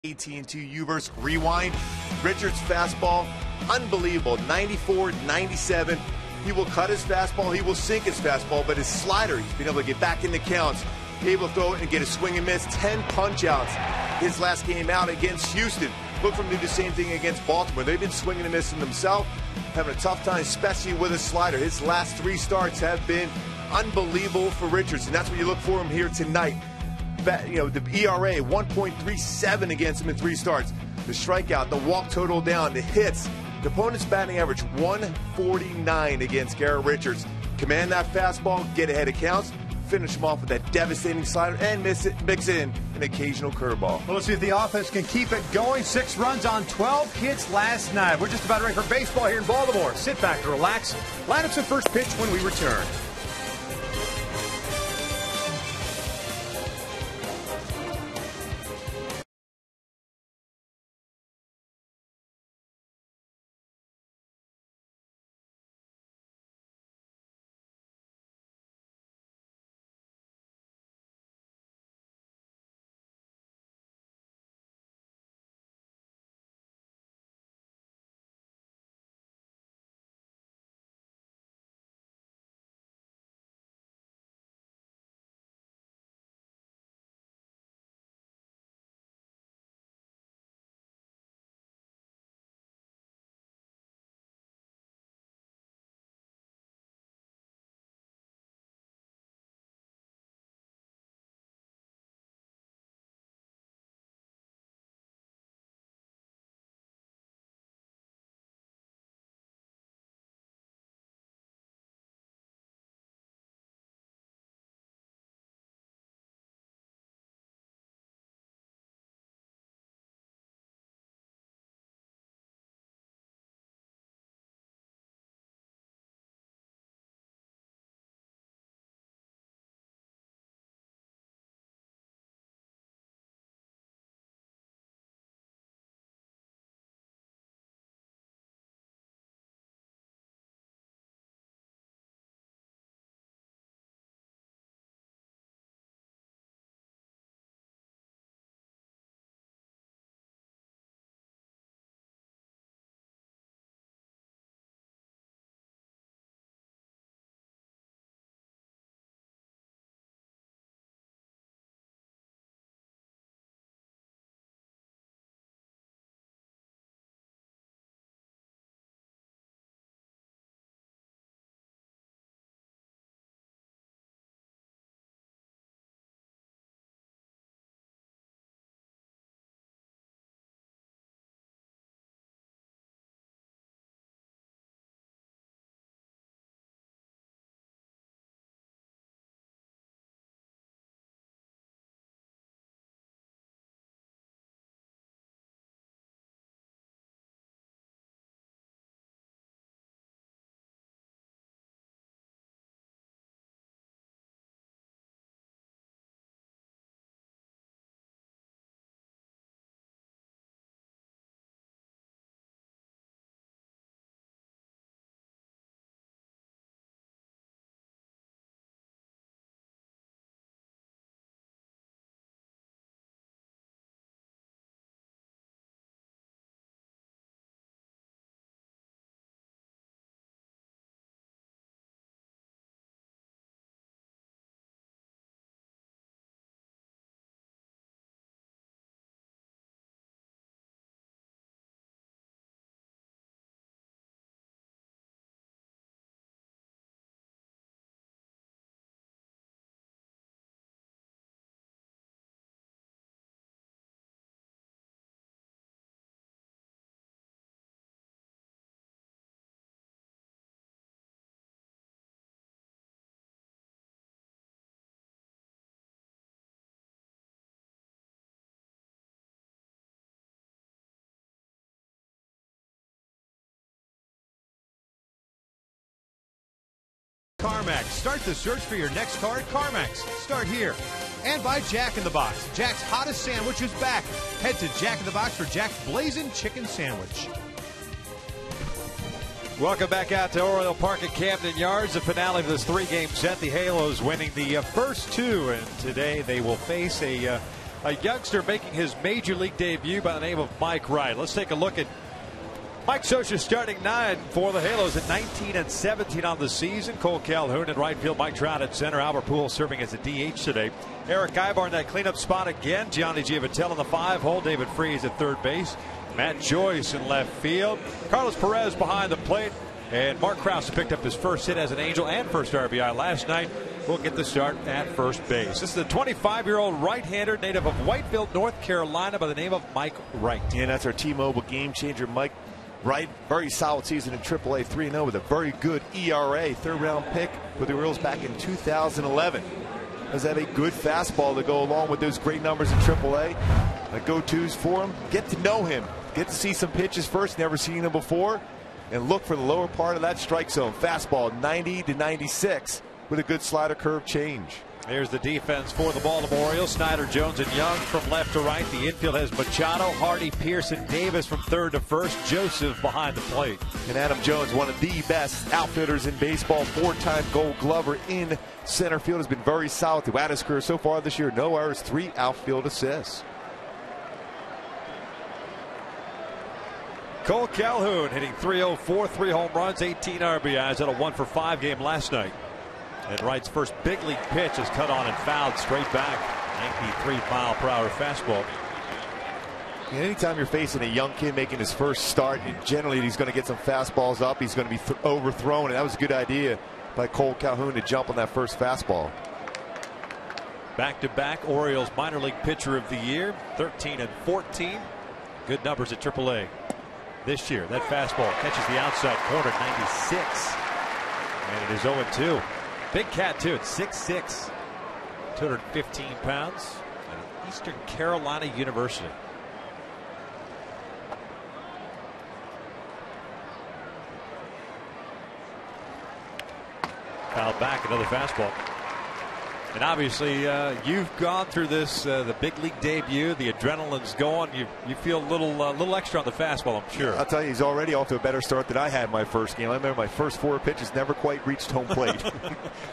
AT&T Uverse rewind. Richards fastball, unbelievable, 94, 97. He will cut his fastball, he will sink his fastball, but his slider, he's been able to get back in the counts, able to throw it and get a swing and miss. 10 punch outs his last game out against Houston. Look for him to do the same thing against Baltimore. They've been swinging and missing themselves, having a tough time, especially with his slider. His last 3 starts have been unbelievable for Richards, and that's what you look for him here tonight. You know, the ERA 1.37 against him in 3 starts. The strikeout, the walk total down, the hits. The opponent's batting average 149 against Garrett Richards. Command that fastball, get ahead of counts, finish him off with that devastating slider, and mix in an occasional curveball. Well, let's see if the offense can keep it going. 6 runs on 12 hits last night. We're just about ready for baseball here in Baltimore. Sit back and relax. Lineups at first pitch when we return. CarMax. Start the search for your next car at CarMax. Start here. And by Jack in the Box. Jack's hottest sandwich is back. Head to Jack in the Box for Jack's Blazing Chicken Sandwich. Welcome back out to Oriole Park at Camden Yards. The finale of this 3-game set. The Halos winning the first 2, and today they will face a a youngster making his major league debut by the name of Mike Wright. Let's take a look at Mike Scioscia starting 9 for the Halos at 19-17 on the season. Cole Calhoun in right field, Mike Trout at center, Albert Pujols serving as a DH today. Eric Ibar in that cleanup spot again. Gianni Giavatello in the 5-hole. David Freese at third base. Matt Joyce in left field. Carlos Perez behind the plate. And Mark Krause picked up his first hit as an Angel and first RBI last night. Will get the start at first base. This is the 25-year-old right-hander native of Whiteville, North Carolina by the name of Mike Wright. Yeah, that's our T-Mobile game changer, Mike Wright. Very solid season in AAA, 3-0 with a very good ERA. Third-round pick for the Orioles back in 2011. Does have a good fastball to go along with those great numbers in AAA. Go-tos for him. Get to know him. Get to see some pitches first. Never seen him before. And look for the lower part of that strike zone. Fastball 90-96 with a good slider curve change. Here's the defense for the Baltimore Orioles. Snyder, Jones, and Young from left to right. The infield has Machado, Hardy, Pearson, Davis from third to first. Joseph behind the plate. And Adam Jones, one of the best outfielders in baseball, 4-time Gold Glover in center field, has been very solid throughout his career so far this year. No errors, 3 outfield assists. Cole Calhoun hitting .304, 3 home runs, 18 RBIs. Had a 1-for-5 game last night. And Wright's first big league pitch is cut on and fouled straight back. 93-mile-per-hour fastball. And anytime you're facing a young kid making his first start, generally he's going to get some fastballs up. He's going to be overthrown, and that was a good idea by Cole Calhoun to jump on that first fastball. Back-to-back Orioles minor league pitcher of the year, 13-14. Good numbers at AAA this year. That fastball catches the outside corner, 96. And it is 0-2. Big cat, too, at 6'6", 215 pounds, at Eastern Carolina University. Fouled back, another fastball. And obviously, you've gone through this, the big league debut. The adrenaline's going. You feel a little extra on the fastball, I'm sure. I'll tell you, he's already off to a better start than I had my first game. I remember my first 4 pitches never quite reached home plate.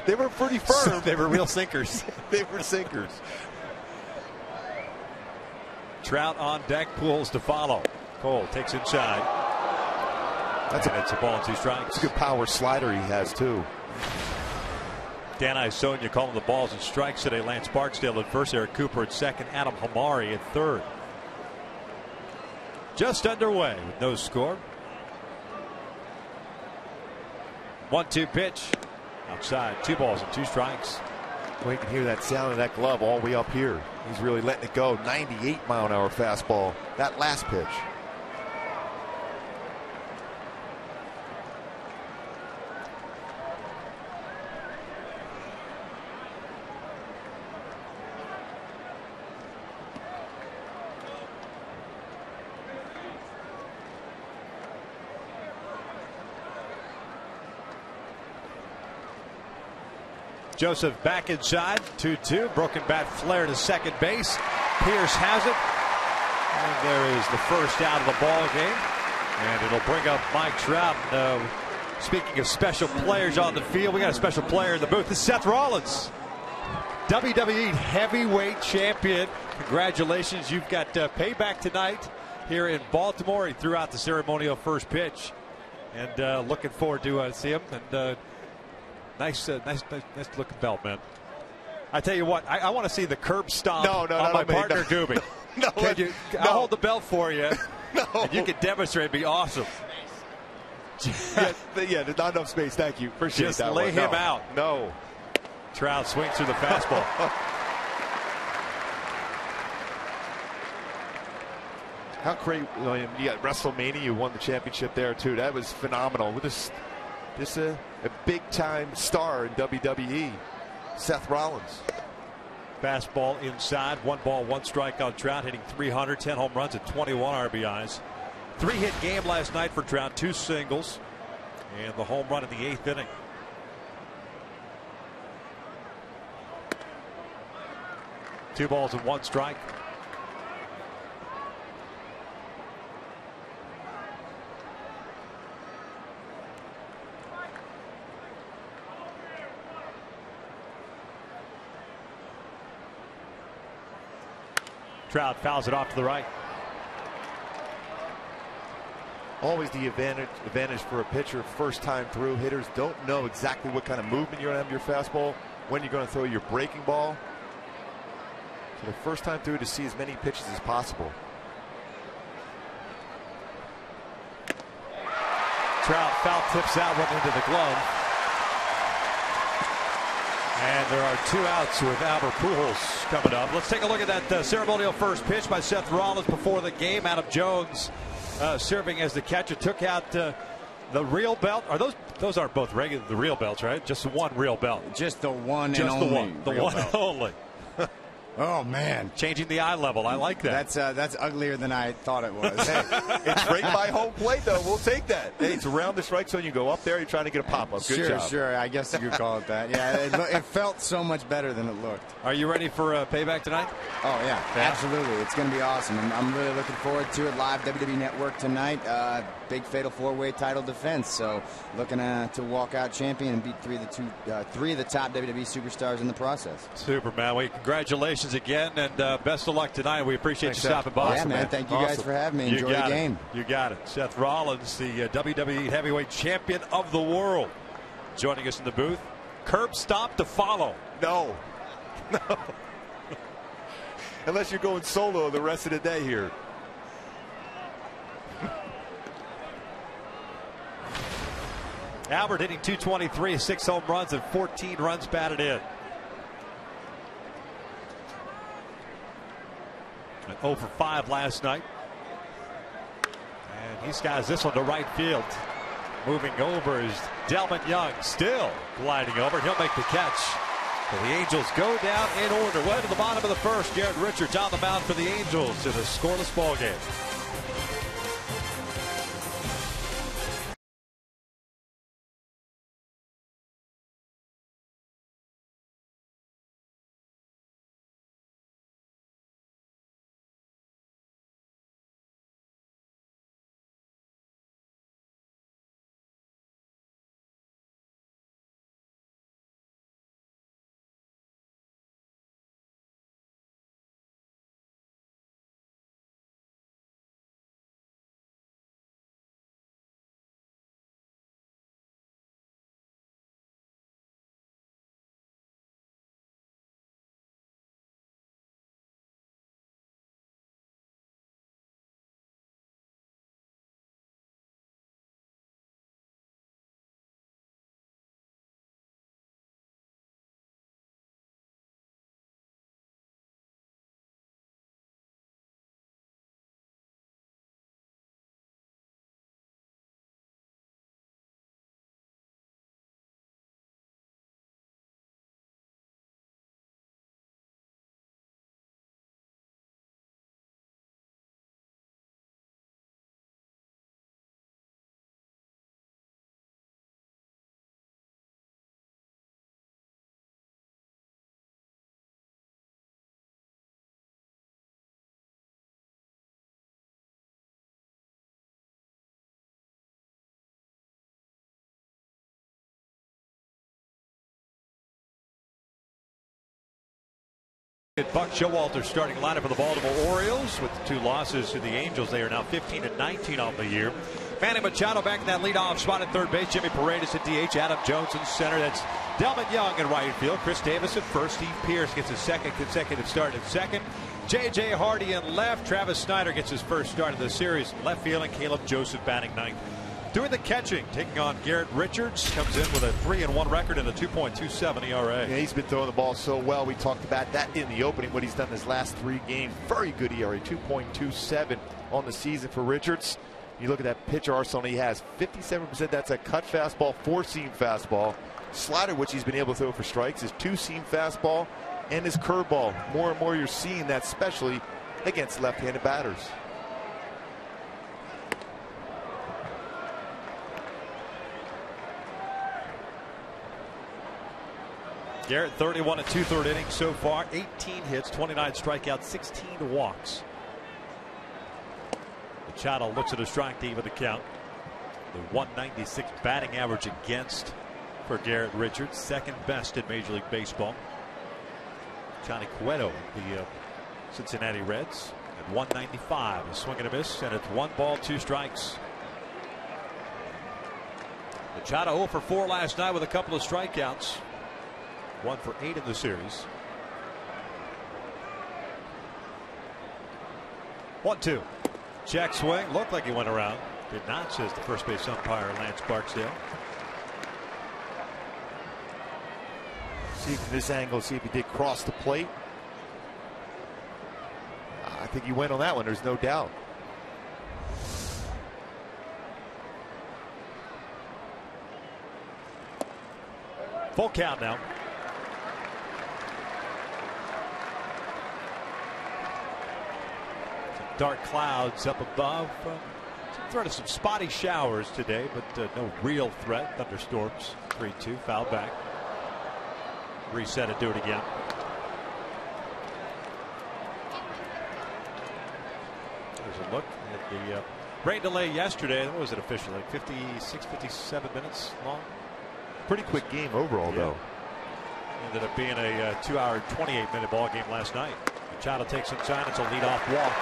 They were pretty firm. They were real sinkers. They were sinkers. Trout on deck, Pujols to follow. Cole takes inside. It's a ball and 2 strikes. It's a good power slider he has, too. Dan Isonia calling the balls and strikes today. Lance Barksdale at first, Eric Cooper at second, Adam Hamari at third. Just underway with no score. 1-2 pitch. Outside, 2 balls and 2 strikes. Well, you can hear that sound of that glove all the way up here. He's really letting it go. 98-mile-an-hour fastball. That last pitch. Joseph back inside, 2-2. Broken bat flare to second base. Pierce has it. And there is the first out of the ball game. And it'll bring up Mike Trout. Speaking of special players on the field, we got a special player in the booth. This is Seth Rollins, WWE heavyweight champion. Congratulations. You've got payback tonight here in Baltimore. He threw out the ceremonial first pitch. And looking forward to see him. And nice looking belt, man. I tell you what, I want to see the curb stomp on my partner, Doobie. I'll hold the belt for you. And you can demonstrate. It'd be awesome. There's not enough space. Thank you. Appreciate Just that. lay him out. No. Trout swings through the fastball. How great! You got WrestleMania. You won the championship there too. That was phenomenal. With this a big-time star in WWE, Seth Rollins. Fastball inside, 1 ball, 1 strike on Trout, hitting .300, 10 home runs and 21 RBIs. 3-hit game last night for Trout, 2 singles, and the home run in the 8th inning. Two balls and 1 strike. Trout fouls it off to the right. Always the advantage for a pitcher first time through. Hitters don't know exactly what kind of movement you're going to have in your fastball, when you're going to throw your breaking ball. So the first time through to see as many pitches as possible. Trout foul tips out, went into the glove. And there are 2 outs with Albert Pujols coming up. Let's take a look at that ceremonial first pitch by Seth Rollins before the game. Adam Jones serving as the catcher, took out the real belt. Are those aren't both regular, the real belts, right? Just the one real belt. Just the one Just and the only. one. The one and only. Oh man, changing the eye level. I like that. That's uglier than I thought it was. Hey, it's right by home plate, though. We'll take that. Hey, it's around the strike zone. You go up there. You're trying to get a pop up. Good job. Sure. I guess you could call it that. Yeah, it felt so much better than it looked. Are you ready for payback tonight? Oh yeah, absolutely. It's going to be awesome. I'm really looking forward to it. Live WWE Network tonight. Big fatal 4-way title defense. So looking to walk out champion and beat three of the top WWE superstars in the process. Superman. Well, congratulations again, and best of luck tonight. We appreciate you stopping by. Yeah, man. Thank you guys for having me. Enjoy the game. You got it. Seth Rollins, the WWE Heavyweight Champion of the world, joining us in the booth. Curb stop to follow. No. Unless you're going solo the rest of the day here. Albert hitting .223, 6 home runs and 14 runs batted in. And 0 for 5 last night. And he skies this one to right field. Moving over is Delmon Young, still gliding over. He'll make the catch. And the Angels go down in order. Way to the bottom of the first. Garrett Richards on the mound for the Angels in a scoreless ball game. Buck Showalter starting lineup for the Baltimore Orioles with the 2 losses to the Angels. They are now 15-19 on the year. Manny Machado back in that leadoff spot at third base. Jimmy Paredes at DH. Adam Jones in center. That's Delmon Young in right field. Chris Davis at first. Steve Pearce gets his second consecutive start at second. J.J. Hardy in left. Travis Snyder gets his first start of the series in left field, and Caleb Joseph batting ninth. Doing the catching, taking on Garrett Richards, comes in with a 3-1 record and a 2.27 ERA. Yeah, he's been throwing the ball so well. We talked about that in the opening, what he's done his last 3 games. Very good ERA, 2.27 on the season for Richards. You look at that pitch arsenal he has, 57%. That's a cut fastball, 4-seam fastball. Slider, which he's been able to throw for strikes, is 2-seam fastball and his curveball. More and more you're seeing that, especially against left-handed batters. Garrett 31 and 2/3 innings so far, 18 hits, 29 strikeouts, 16 walks. Machado looks at a strike to even the count. The 196 batting average against for Garrett Richards, second best in Major League Baseball. Johnny Cueto, the Cincinnati Reds at 195. A swing and a miss, and it's 1 ball, 2 strikes. Machado 0 for 4 last night with a couple of strikeouts. 1 for 8 in the series. 1-2. Check swing. Looked like he went around. Did not, says the first base umpire Lance Barksdale. See from this angle, see if he did cross the plate. I think he went on that one, there's no doubt. Full count now. Some dark clouds up above. Some threat of some spotty showers today, but no real threat. Thunderstorms. 3-2, foul back. Reset and do it again. There's a look at the rain delay yesterday. What was it officially? Like 56, 57 minutes long? Pretty quick game overall, though. Ended up being a 2-hour, 28-minute ball game last night. Machado takes inside. It's a leadoff walk.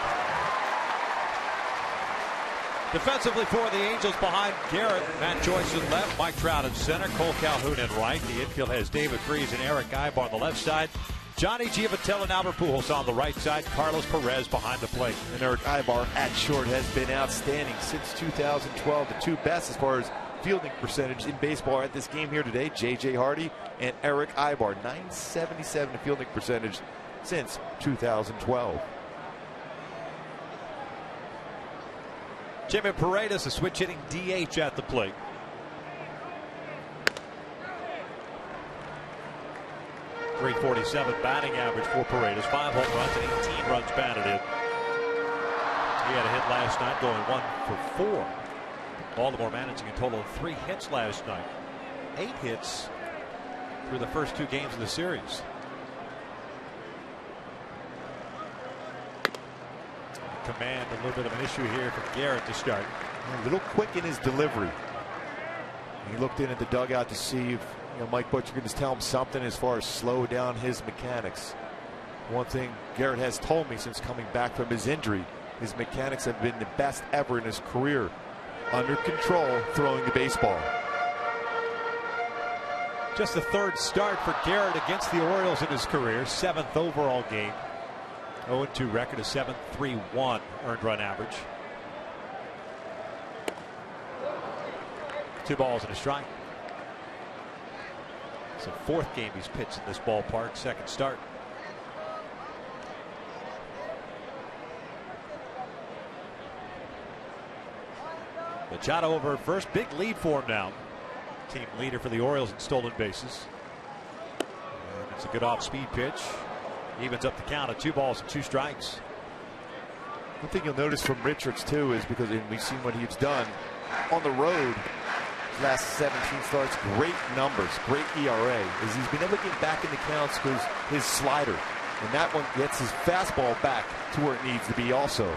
Defensively for the Angels behind Garrett, Matt Joyce in left, Mike Trout in center, Cole Calhoun in right. The infield has David Freese and Eric Ibar on the left side. Johnny Giavatello and Albert Pujols on the right side. Carlos Perez behind the plate. And Eric Ibar at short has been outstanding since 2012. The two best as far as fielding percentage in baseball at this game here today. J.J. Hardy and Eric Ibar. .977 fielding percentage since 2012. Jimmy Paredes, a switch hitting DH at the plate. .347 batting average for Paredes. 5 home runs and 18 runs batted in. He had a hit last night, going 1 for 4. Baltimore managing a total of 3 hits last night. 8 hits through the first 2 games of the series. Command, a little bit of an issue here from Garrett to start. A little quick in his delivery. He looked in at the dugout to see if Mike Butcher can just tell him something as far as slow down his mechanics. One thing Garrett has told me since coming back from his injury, his mechanics have been the best ever in his career. Under control, throwing the baseball. Just the 3rd start for Garrett against the Orioles in his career. 7th overall game. 0-2 record, a 7.31 earned run average. 2 balls and a strike. It's the 4th game he's pitched in this ballpark. 2nd start. Machado over at first. Big lead for him now. Team leader for the Orioles in stolen bases. And it's a good off-speed pitch. Evens up the count at 2 balls and 2 strikes. One thing you'll notice from Richards too is because we've seen what he's done on the road. His last 17 starts, great numbers, great ERA. Is he's been able to get back in the counts because his slider, and that one gets his fastball back to where it needs to be also.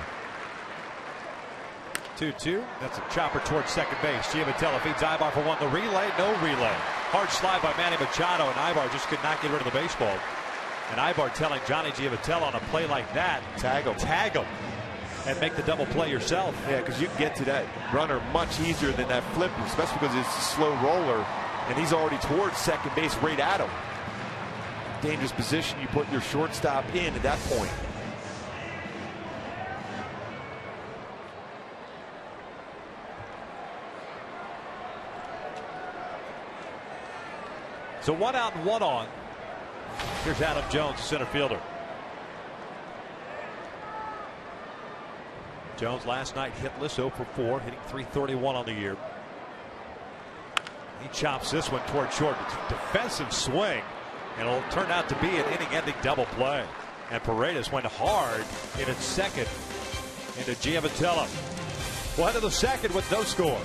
2-2. That's a chopper towards second base. Giavatello feeds Ibar for 1. The relay, no relay. Hard slide by Manny Machado, and Ibar just could not get rid of the baseball. And Ibar telling Johnny Giavatello on a play like that, tag him, and make the double play yourself. Yeah, because you can get to that runner much easier than that flip, especially because it's a slow roller, and he's already towards second base right at him. Dangerous position you put your shortstop in at that point. So 1 out and 1 on. Here's Adam Jones, the center fielder. Jones last night hitless, 0 for 4, hitting .331 on the year. He chops this one toward short. It's a defensive swing, and it'll turn out to be an inning-ending double play. And Paredes went hard in its second into Giavatello. Well, head to the second with no score.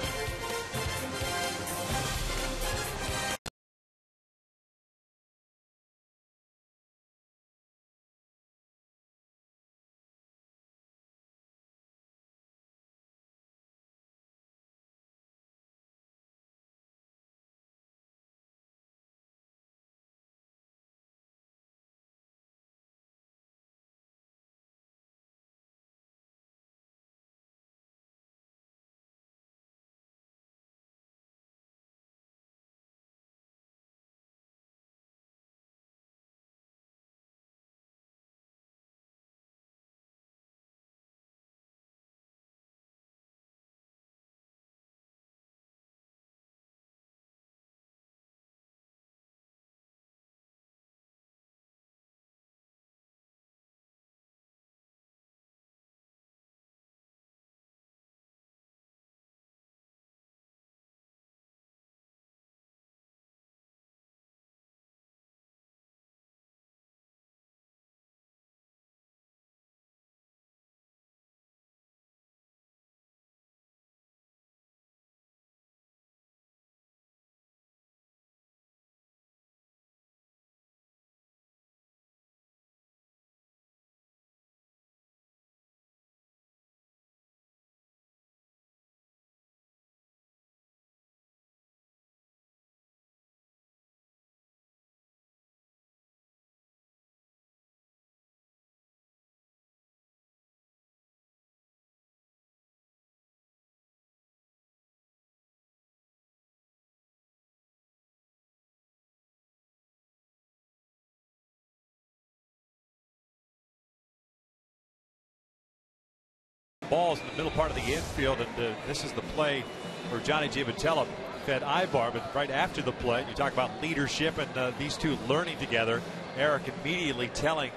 Balls in the middle part of the infield, and this is the play where Johnny Giavotella fed Ibar, but right after the play, you talk about leadership and these two learning together. Eric immediately telling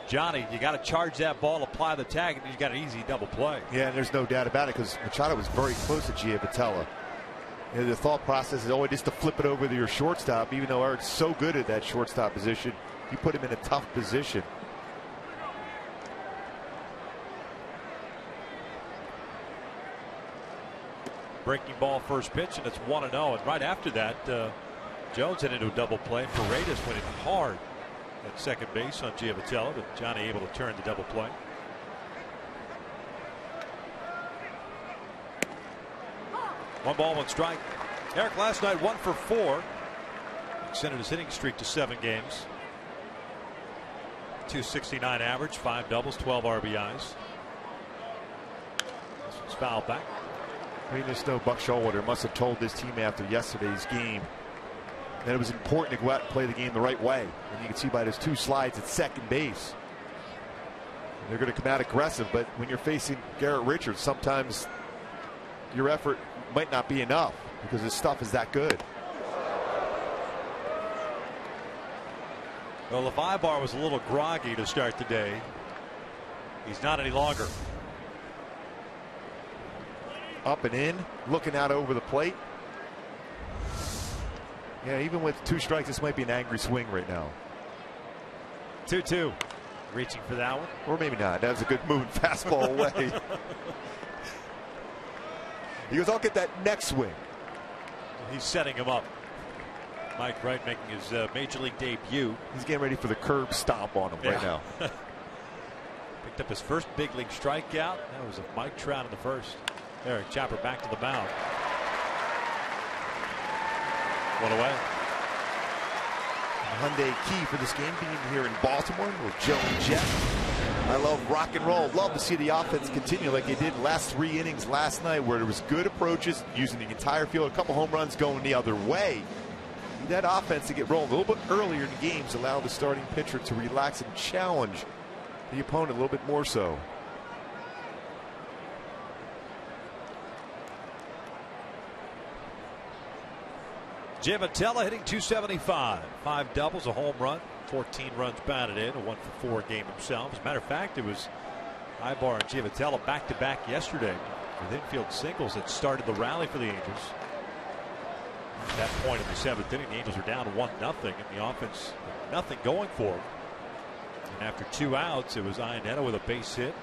Johnny, you got to charge that ball, apply the tag, and you got an easy double play. Yeah, and there's no doubt about it, because Machado was very close to Giavotella. The thought process is always just to flip it over to your shortstop, even though Eric's so good at that shortstop position. You put him in a tough position. Breaking ball first pitch, and it's 1-0. And right after that, Jones hit into a double play. Paredes went in hard at second base on Giavotella, but Johnny able to turn the double play. One ball, one strike. Eric last night 1 for 4. Extended his hitting streak to 7 games. .269 average, 5 doubles, 12 RBIs. This one's fouled back. I just know Buck Showalter must have told this team after yesterday's game that it was important to go out and play the game the right way. And you can see by those 2 slides at second base, they're going to come out aggressive. But when you're facing Garrett Richards, sometimes your effort might not be enough because his stuff is that good. Well, if Ibar was a little groggy to start the day, he's not any longer. Up and in, looking out over the plate. Yeah, even with 2 strikes, this might be an angry swing right now. 2-2. Reaching for that one. Or maybe not. That was a good moving fastball away. He goes, I'll get that next swing. He's setting him up. Mike Wright making his major league debut. He's getting ready for the curb stomp on him right now. Picked up his first big league strikeout. That was a Mike Trout in the first. Eric Chopper back to the mound. 1 away. Hyundai key for this game being here in Baltimore with Joe and Jeff. I love rock and roll. Love to see the offense continue like they did the last 3 innings last night, where there was good approaches using the entire field. A couple home runs going the other way. Need that offense to get rolling a little bit earlier in the games, allow the starting pitcher to relax and challenge the opponent a little bit more so. Giavotella hitting .275. 5 doubles, a home run, 14 runs batted in, a 1 for 4 game himself. As a matter of fact, it was Ibar and Giavotella back-to-back yesterday with infield singles that started the rally for the Angels. At that point in the 7th inning, the Angels are down 1-0, and the offense nothing going for them. And after 2 outs, it was Iannetta with a base hit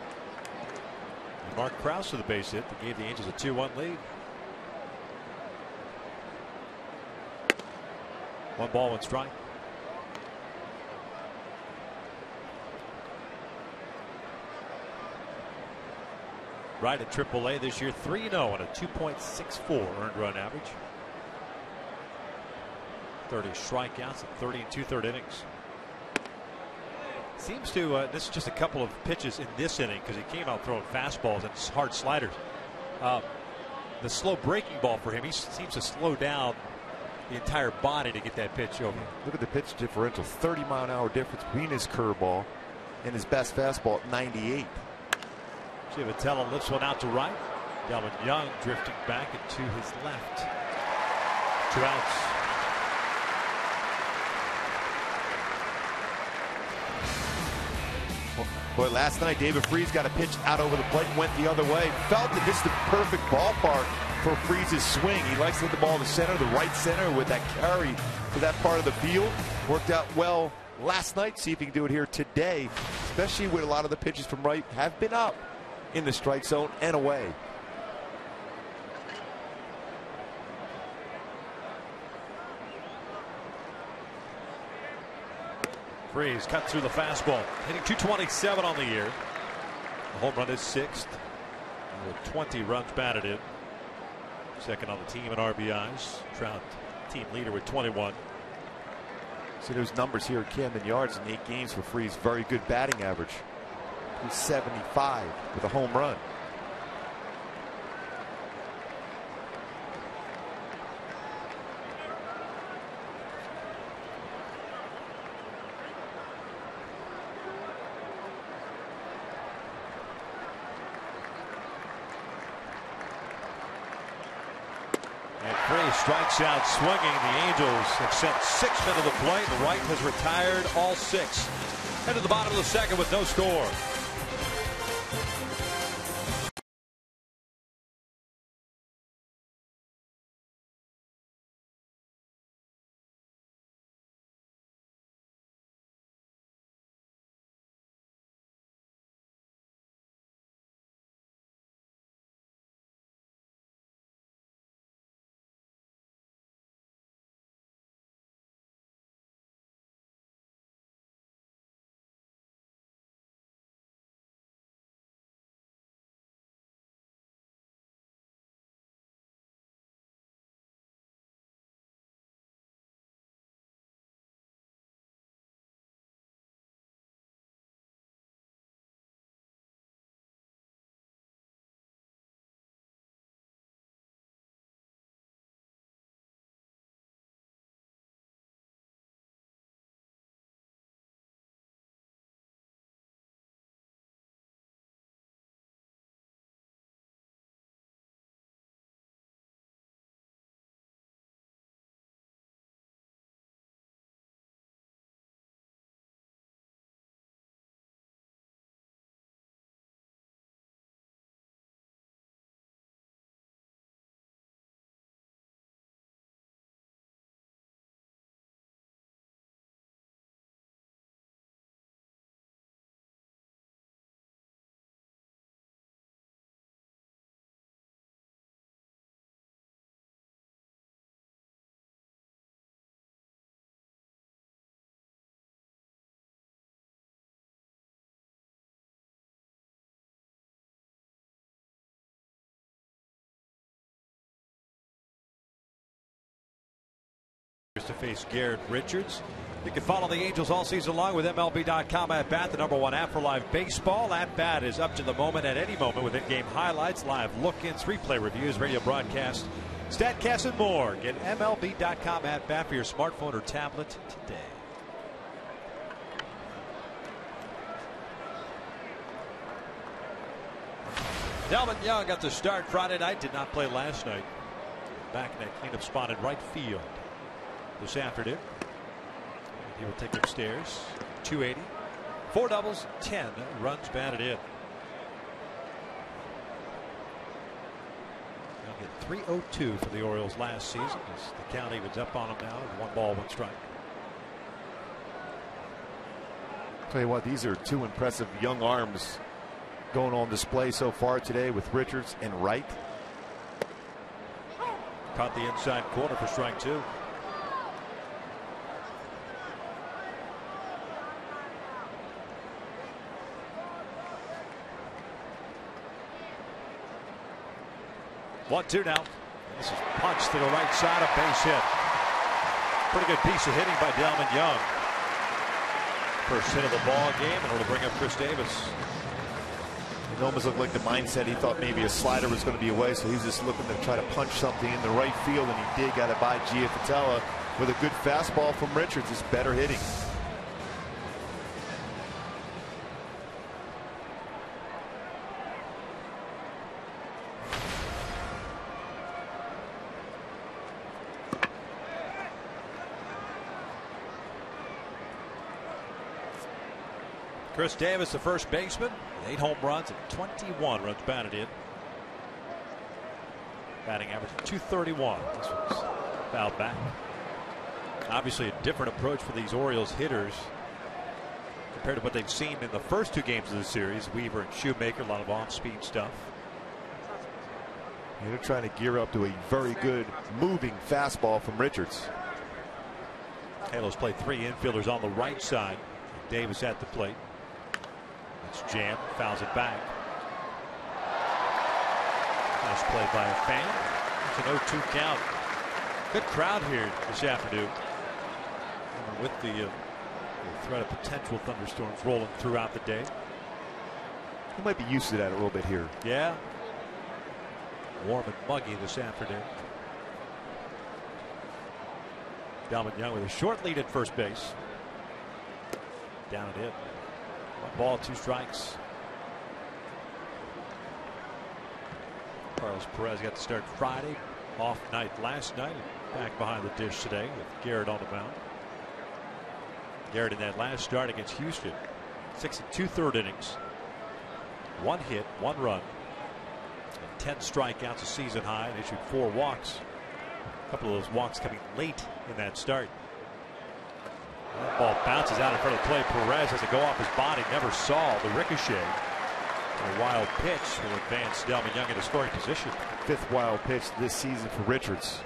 and Mark Krause with a base hit that gave the Angels a 2-1 lead. 1 ball, 1 strike. Right at AAA this year, 3-0 and a 2.64 earned run average. 30 strikeouts and 30 2/3 innings. Seems to, this is just a couple of pitches in this inning because he came out throwing fastballs and hard sliders. The slow breaking ball for him, he seems to slow down the entire body to get that pitch over. Look at the pitch differential, 30-mile-an-hour difference between his curveball and his best fastball at 98. Giavotella lifts one out to right. Delvin Young drifting back and to his left. 2 outs. Boy, last night David Freese got a pitch out over the plate and went the other way. Felt that this is the perfect ballpark for Freese's swing. He likes to hit the ball to center, the right center, with that carry to that part of the field. Worked out well last night. See if he can do it here today, especially with a lot of the pitches from right have been up in the strike zone and away. Freese cut through the fastball, hitting .227 on the year. The home run is 6th. With 20 runs batted in. Second on the team in RBIs. Trout, team leader with 21. See those numbers here at Camden Yards in 8 games for Freese. Very good batting average. He's 75 with a home run. 3, strikes out swinging. The Angels have sent 6 men to the plate. The right has retired all 6. Head to the bottom of the second with no score. To face Garrett Richards. You can follow the Angels all season long with MLB.com At Bat, the #1 app for live baseball. At Bat is up to the moment at any moment with in-game highlights, live look-ins, replay reviews, radio broadcasts, StatCast, and more. Get MLB.com At Bat for your smartphone or tablet today. Delvin Young got the start Friday night, did not play last night. Back in that cleanup spot in right field this afternoon. He will take upstairs. 280, 4 doubles, 10 runs batted in. He'll get 302 for the Orioles last season as the count evens up on him now with 1 ball, 1 strike. Tell you what, these are 2 impressive young arms going on display so far today with Richards and Wright. Caught the inside corner for strike 2. One-two now. This is punched to the right side, a base hit. Pretty good piece of hitting by Delvin Young. First hit of the ball game, and it'll bring up Chris Davis. It almost looked like the mindset, he thought maybe a slider was going to be away, so he was just looking to try to punch something in the right field, and he did. Got it by Giafratella with a good fastball from Richards. It's better hitting. Chris Davis, the first baseman, 8 home runs and 21 runs batted in. Batting average of .231. This one's fouled back. Obviously a different approach for these Orioles hitters compared to what they've seen in the first 2 games of the series. Weaver and Shoemaker, a lot of off-speed stuff. They're trying to gear up to a very good moving fastball from Richards. Halos play 3 infielders on the right side. Davis at the plate. It's jammed, fouls it back. Nice play by a fan. It's an 0-2 count. Good crowd here this afternoon. With the threat of potential thunderstorms rolling throughout the day. He might be used to that a little bit here. Yeah. Warm and muggy this afternoon. Delvin Young with a short lead at first base. Down and in. 1 ball, 2 strikes. Carlos Perez got to start Friday. off night last night. Back behind the dish today with Garrett on the mound. Garrett in that last start against Houston, 6 2/3 innings, 1 hit, 1 run, and 10 strikeouts, a season high, and issued 4 walks. A couple of those walks coming late in that start. That ball bounces out in front of the plate. Perez has to go off his body. Never saw the ricochet. A wild pitch will advance Delmon Young into scoring position. 5th wild pitch this season for Richards.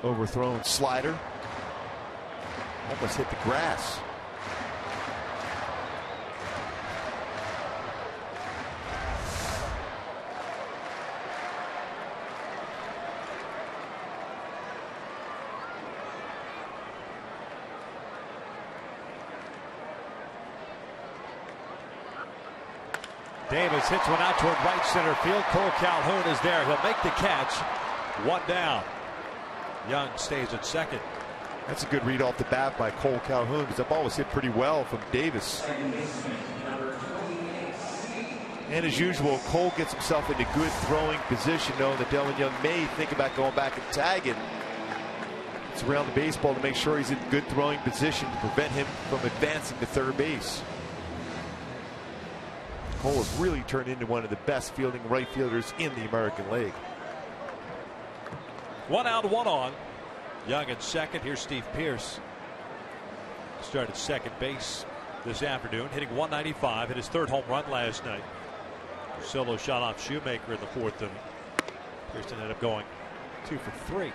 Overthrown slider. Almost hit the grass. Davis hits one out toward right center field. Cole Calhoun is there. He'll make the catch. 1 down. Young stays at second. That's a good read off the bat by Cole Calhoun, because the ball was hit pretty well from Davis. And as usual, Cole gets himself into good throwing position, knowing that Delmon Young may think about going back and tagging. It's around the baseball to make sure he's in good throwing position to prevent him from advancing to third base. Cole has really turned into one of the best fielding right fielders in the American League. 1 out, 1 on. Young at second. Here's Steve Pearce. Started second base this afternoon, hitting 195. Hit his 3rd home run last night. Solo shot off Shoemaker in the 4th inning. Pearce ended up going 2 for 3.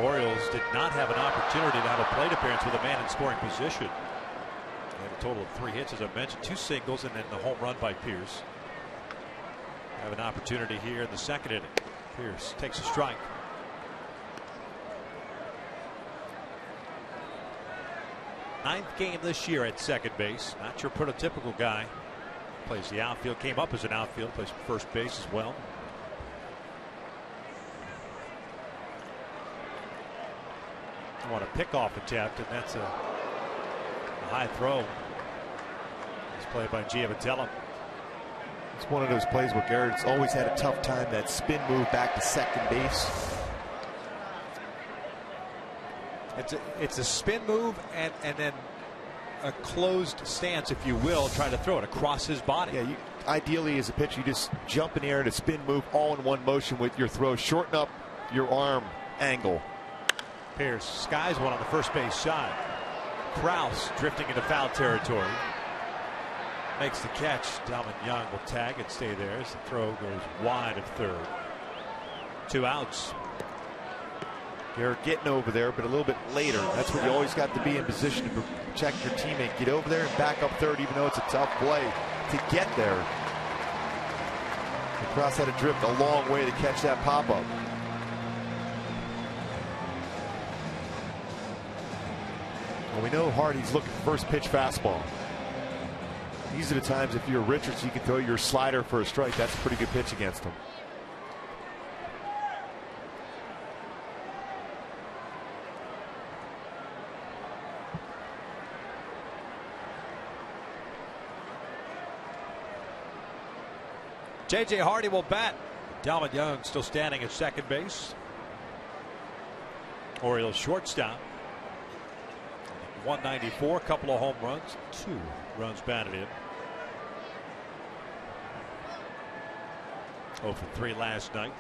Orioles did not have an opportunity to have a plate appearance with a man in scoring position. They had a total of 3 hits, as I mentioned, 2 singles, and then the home run by Pearce. Have an opportunity here in the 2nd inning. Pearce takes a strike. Ninth game this year at second base. Not your prototypical guy. Plays the outfield. Came up as an outfield. Plays first base as well. I want a pickoff attempt, and that's a high throw. It's played by Giavatello. It's one of those plays where Garrett's always had a tough time. That spin move back to second base. It's a spin move and then a closed stance, if you will, trying to throw it across his body. Yeah, ideally as a pitcher, you just jump in the air and a spin move all in one motion with your throw. Shorten up your arm angle. Pearce skies one on the first base side. Krause drifting into foul territory. Makes the catch. Delmon Young will tag and stay there as the throw goes wide of third. 2 outs. Garrett getting over there, but a little bit later. That's what you always got to be in position to protect your teammate. Get over there and back up third, even though it's a tough play to get there. Krause had to drift a long way to catch that pop-up. Well, we know Hardy's looking for first pitch fastball. These are the times, if you're Richards, you can throw your slider for a strike. That's a pretty good pitch against him. J.J. Hardy will bat. Delmon Young still standing at second base. Orioles shortstop. 194, a couple of home runs, 2 runs batted in. 0 for 3 last night.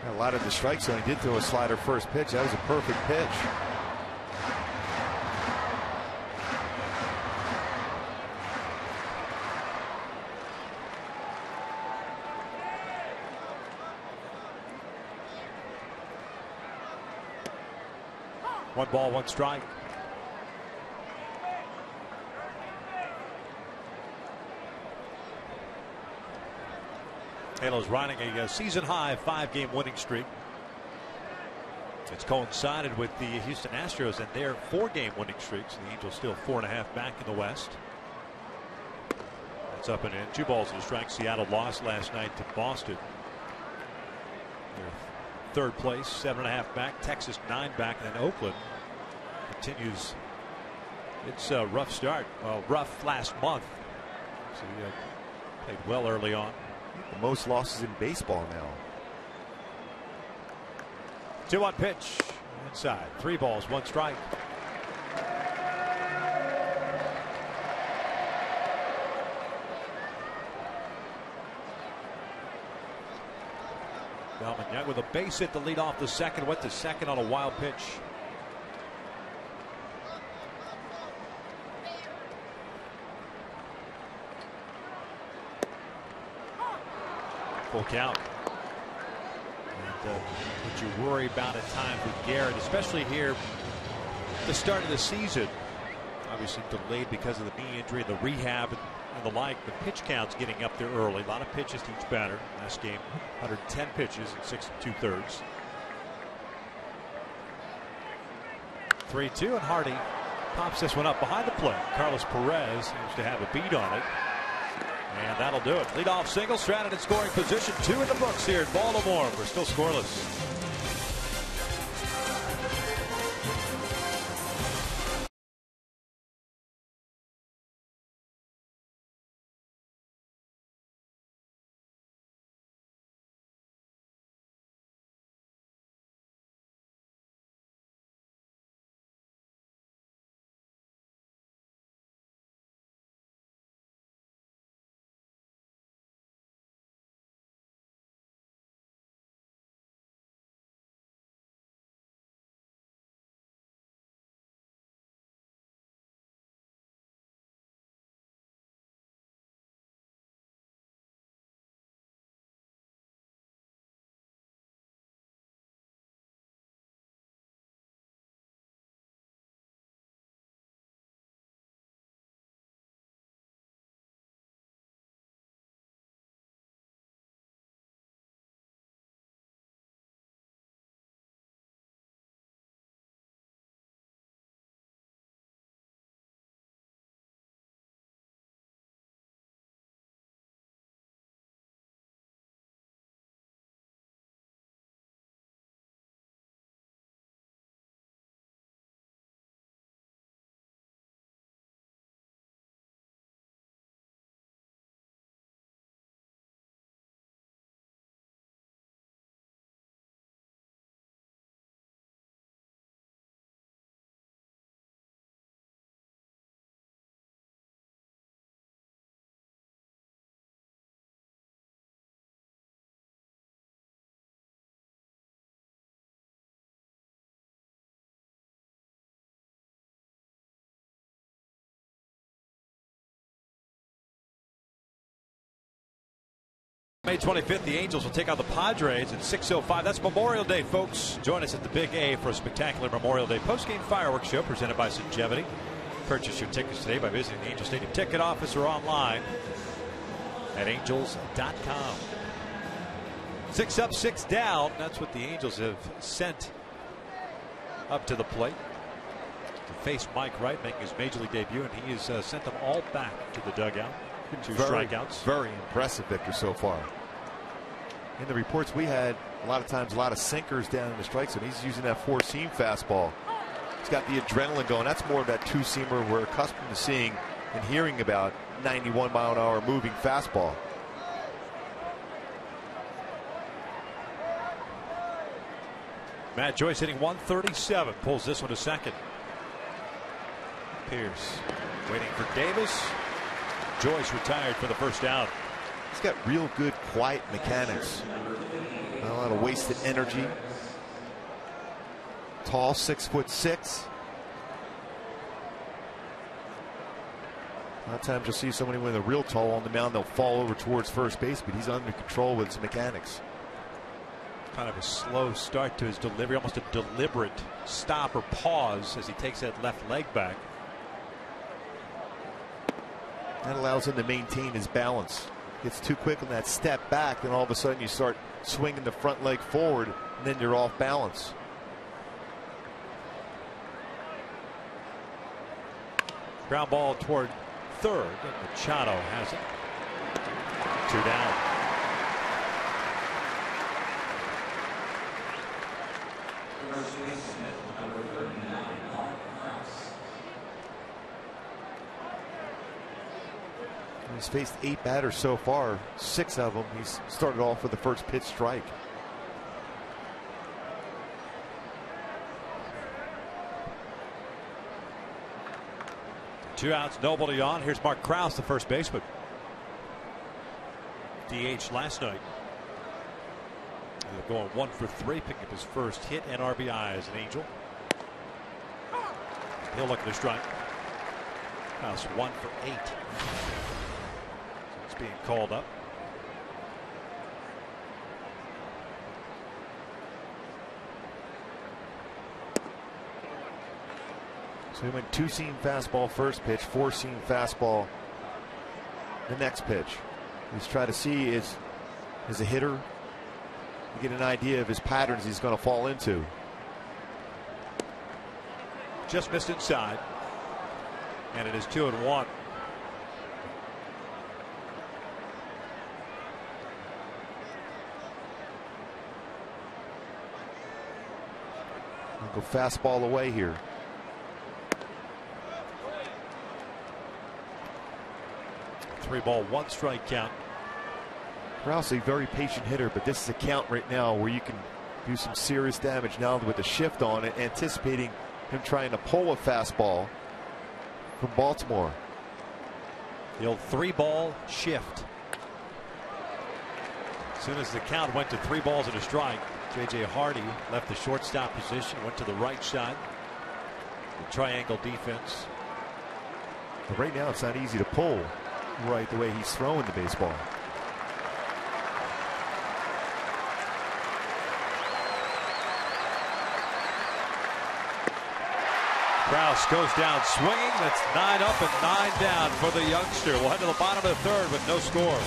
A lot of the strike zone. He did throw a slider first pitch. That was a perfect pitch. One ball, 1 strike. Halos riding a season high 5-game winning streak. It's coincided with the Houston Astros and their 4-game winning streaks. The Angels still 4.5 back in the West. That's up and in. 2 balls and a strike. Seattle lost last night to Boston. Their third place, 7.5 back. Texas 9 back, and then Oakland continues its rough start. Well, rough last month. So he played well early on. The most losses in baseball now. 2-1 pitch inside. 3 balls, 1 strike. Delman Young with a base hit to lead off the second. Went to second on a wild pitch. Full count. And what you worry about at times with Garrett, especially here at the start of the season, obviously delayed because of the knee injury, the rehab, and the like. The pitch count's getting up there early. A lot of pitches to each batter. Last game, 110 pitches in 6 2/3. 3-2, and Hardy pops this one up behind the plate. Carlos Perez seems to have a beat on it. And that'll do it. Leadoff single, stranded in scoring position. 2 in the books here in Baltimore. We're still scoreless. May 25th, the Angels will take on the Padres at 6:05. That's Memorial Day, folks. Join us at the Big A for a spectacular Memorial Day postgame fireworks show presented by Singevity. Purchase your tickets today by visiting the Angel Stadium ticket office or online at angels.com. 6 up, 6 down. That's what the Angels have sent up to the plate to face Mike Wright, making his major league debut, and he has sent them all back to the dugout. 2 strikeouts. Very impressive, Victor, so far. In the reports we had, a lot of times a lot of sinkers down in the strike zone. He's using that 4-seam fastball. He's got the adrenaline going. That's more of that 2-seamer we're accustomed to seeing and hearing about. 91-mile-an-hour moving fastball. Matt Joyce hitting 137, pulls this one to second. Pierce waiting for Davis. Joyce retired for the first out. He's got real good, quiet mechanics. Not a lot of wasted energy. Tall, 6'6". A lot of times you'll see somebody when they're real tall on the mound, they'll fall over towards first base, but he's under control with his mechanics. Kind of a slow start to his delivery, almost a deliberate stop or pause as he takes that left leg back. That allows him to maintain his balance. Gets too quick on that step back, then all of a sudden you start swinging the front leg forward, and then you're off balance. Ground ball toward third, and Machado has it. 2 down. He's faced 8 batters so far. 6 of them he's started off with the first pitch strike. Two outs, nobody on. Here's Mark Krause, the first baseman. DH last night. Going 1 for 3, picking up his first hit and RBI as an Angel. He'll look at the strike. Krause 1 for 8. So it's being called up. So he went 2-seam fastball first pitch, 4-seam fastball the next pitch. He's trying to see is a hitter. You get an idea of his patterns he's going to fall into. Just missed inside. And it is 2-1. He'll go fastball away here. Three ball, 1 strike count. Krause, a very patient hitter, but this is a count right now where you can do some serious damage now with the shift on it, anticipating him trying to pull a fastball from Baltimore. The old 3-ball shift. As soon as the count went to 3 balls and a strike, J.J. Hardy left the shortstop position, went to the right side. The triangle defense. But right now it's not easy to pull right the way he's throwing the baseball. Krause goes down swinging. That's 9 up and 9 down for the youngster. We'll head to the bottom of the 3rd with no score.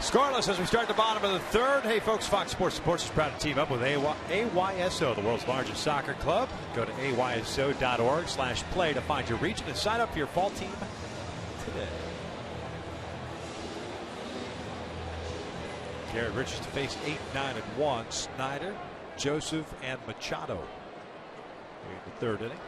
Scoreless as we start the bottom of the 3rd. Hey folks, Fox Sports Sports is proud to team up with AYSO, the world's largest soccer club. Go to ayso.org/play to find your region and sign up for your fall team today. Garrett Richards to face 8, 9, and 1. Snyder, Joseph, and Machado in the 3rd inning.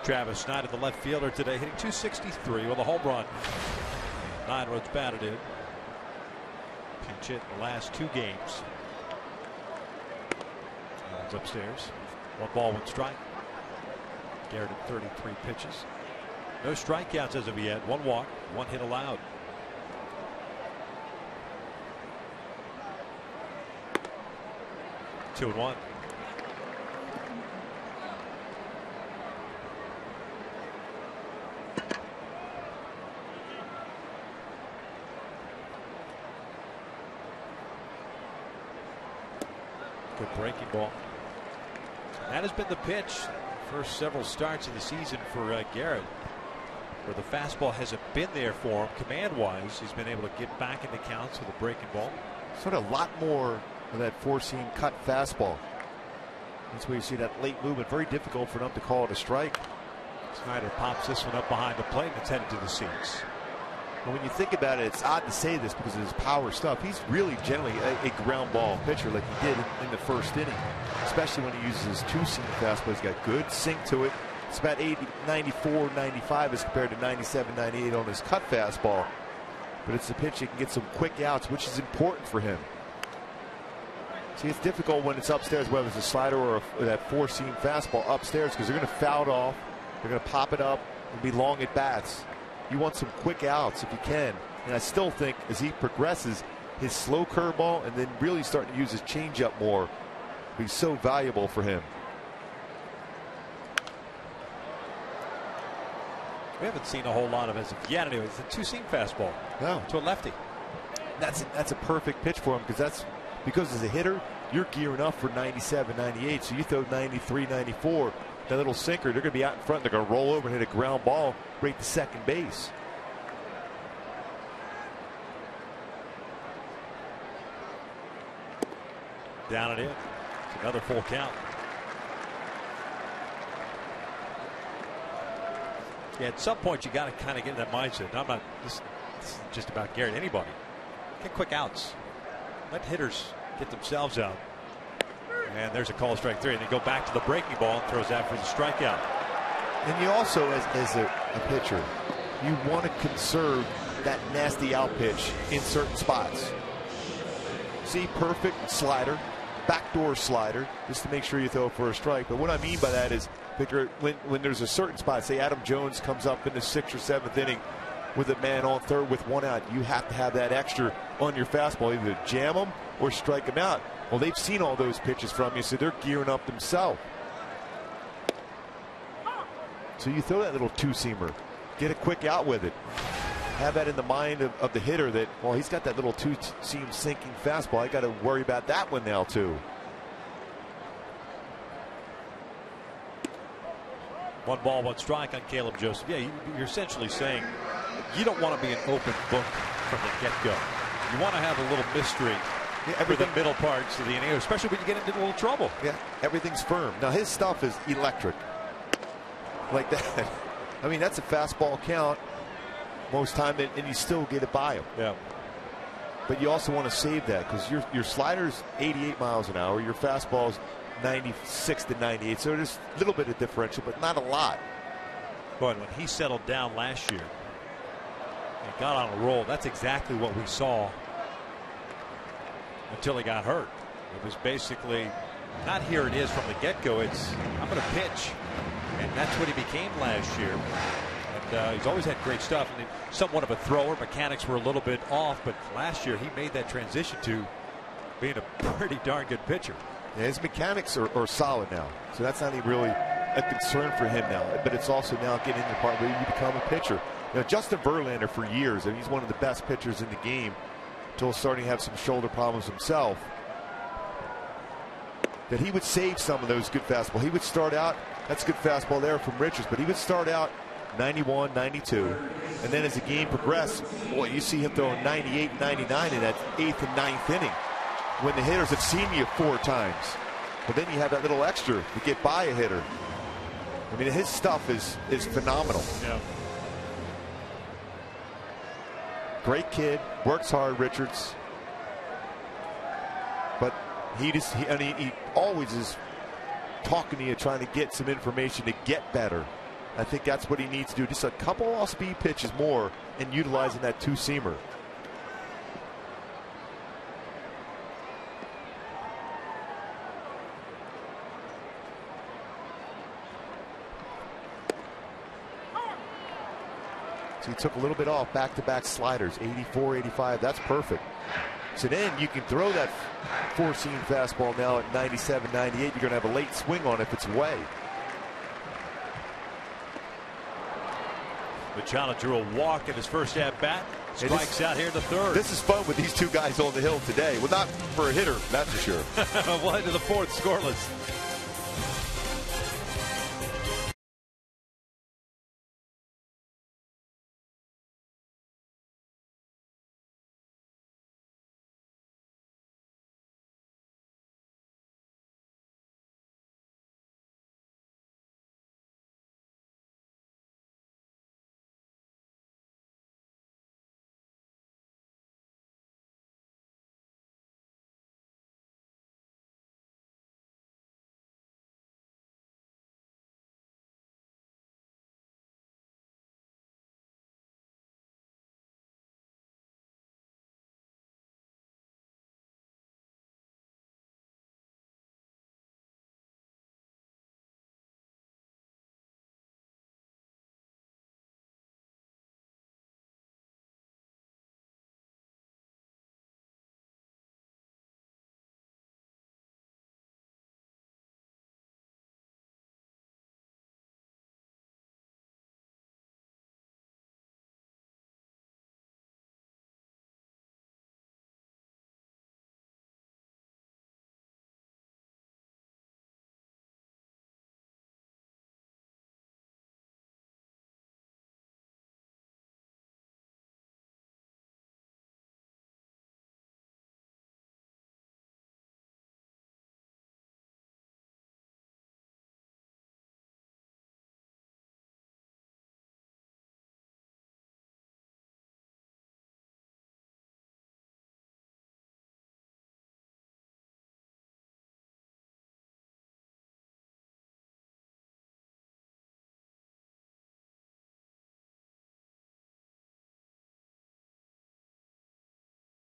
Travis Snyder, the left fielder today, hitting .263 with a home run. 9 runs batted in. Pinch hit in the last 2 games. It's upstairs. 1 ball, 1 strike. Garrett at 33 pitches. No strikeouts as of yet. 1 walk, 1 hit allowed. The breaking ball. That has been the pitch first several starts of the season for Garrett, where the fastball hasn't been there for him command-wise. He's been able to get back into counts with a breaking ball. Sort of a lot more of that four-seam cut fastball. That's where you see that late movement. Very difficult for them to call it a strike. Snyder pops this one up behind the plate and it's headed to the seats. When you think about it, it's odd to say this because of his power stuff. He's really generally a ground ball pitcher like he did in the first inning, especially when he uses his two-seam fastball. He's got good sink to it. It's about 94, 95 as compared to 97, 98 on his cut fastball. But it's a pitch that can get some quick outs, which is important for him. See, it's difficult when it's upstairs, whether it's a slider or that four-seam fastball upstairs, because they're going to foul it off, they're going to pop it up, and be long at bats. You want some quick outs if you can. And I still think as he progresses, his slow curveball and then really starting to use his changeup more will be so valuable for him. We haven't seen a whole lot of it as of yet. Anyway, it's a two-seam fastball. No. To a lefty. That's a perfect pitch for him because as a hitter, you're gearing up for 97, 98. So you throw 93, 94. That little sinker, they're going to be out in front. They're going to roll over and hit a ground ball right to second base. Down and in. It's another full count. Yeah, at some point you got to kind of get in that mindset. Now, this is just about Garrett. Anybody get quick outs. Let hitters get themselves out. And there's a call, strike three, and they go back to the breaking ball and throws that for the strikeout. And you also, as a pitcher, you want to conserve that nasty out pitch in certain spots. See, perfect slider, backdoor slider, just to make sure you throw for a strike. But what I mean by that is, figure when there's a certain spot, say Adam Jones comes up in the 6th or 7th inning with a man on third with one out, you have to have that extra on your fastball, either jam him or strike him out. Well, they've seen all those pitches from you, so they're gearing up themselves. So you throw that little two-seamer, get a quick out with it. Have that in the mind of the hitter that, well, he's got that little two-seam sinking fastball. I got to worry about that one now, too. One ball, one strike on Caleb Joseph. Yeah, you're essentially saying you don't want to be an open book from the get-go. You want to have a little mystery. Yeah, for the middle parts of the inning, especially when you get into a little trouble. Yeah, everything's firm. Now his stuff is electric, like that. I mean, that's a fastball count most time, and you still get it by him. Yeah. But you also want to save that because your slider's 88 miles an hour, your fastball's 96 to 98. So there's a little bit of differential, but not a lot. But when he settled down last year and got on a roll, that's exactly what we saw. Until he got hurt. It was basically not here it is from the get-go. It's I'm going to pitch, and that's what he became last year. And he's always had great stuff. And somewhat of a thrower. Mechanics were a little bit off, but last year he made that transition to being a pretty darn good pitcher. Yeah, his mechanics are solid now, so that's not even really a concern for him now. But it's also now getting to the part where you become a pitcher. You know, Justin Verlander for years, and he's one of the best pitchers in the game, until starting to have some shoulder problems himself, that he would save some of those good fastballs. He would start out, that's good fastball there from Richards, but he would start out 91, 92, and then as the game progressed, boy, you see him throwing 98, 99 in that 8th and 9th inning when the hitters have seen you 4 times. But then you have that little extra to get by a hitter. I mean, his stuff is phenomenal. Yeah. Great kid, works hard, Richards. But he always is talking to you, trying to get some information to get better. I think that's what he needs to do. Just a couple off-speed pitches more and utilizing that two-seamer. So he took a little bit off, back-to-back sliders, 84, 85. That's perfect. So then you can throw that four-seam fastball now at 97, 98. You're going to have a late swing on it if it's away. Machado drew a walk in his first at bat. Strikes out here in the third. This is fun with these two guys on the hill today. Well, not for a hitter, that's for sure. Well into the fourth, scoreless.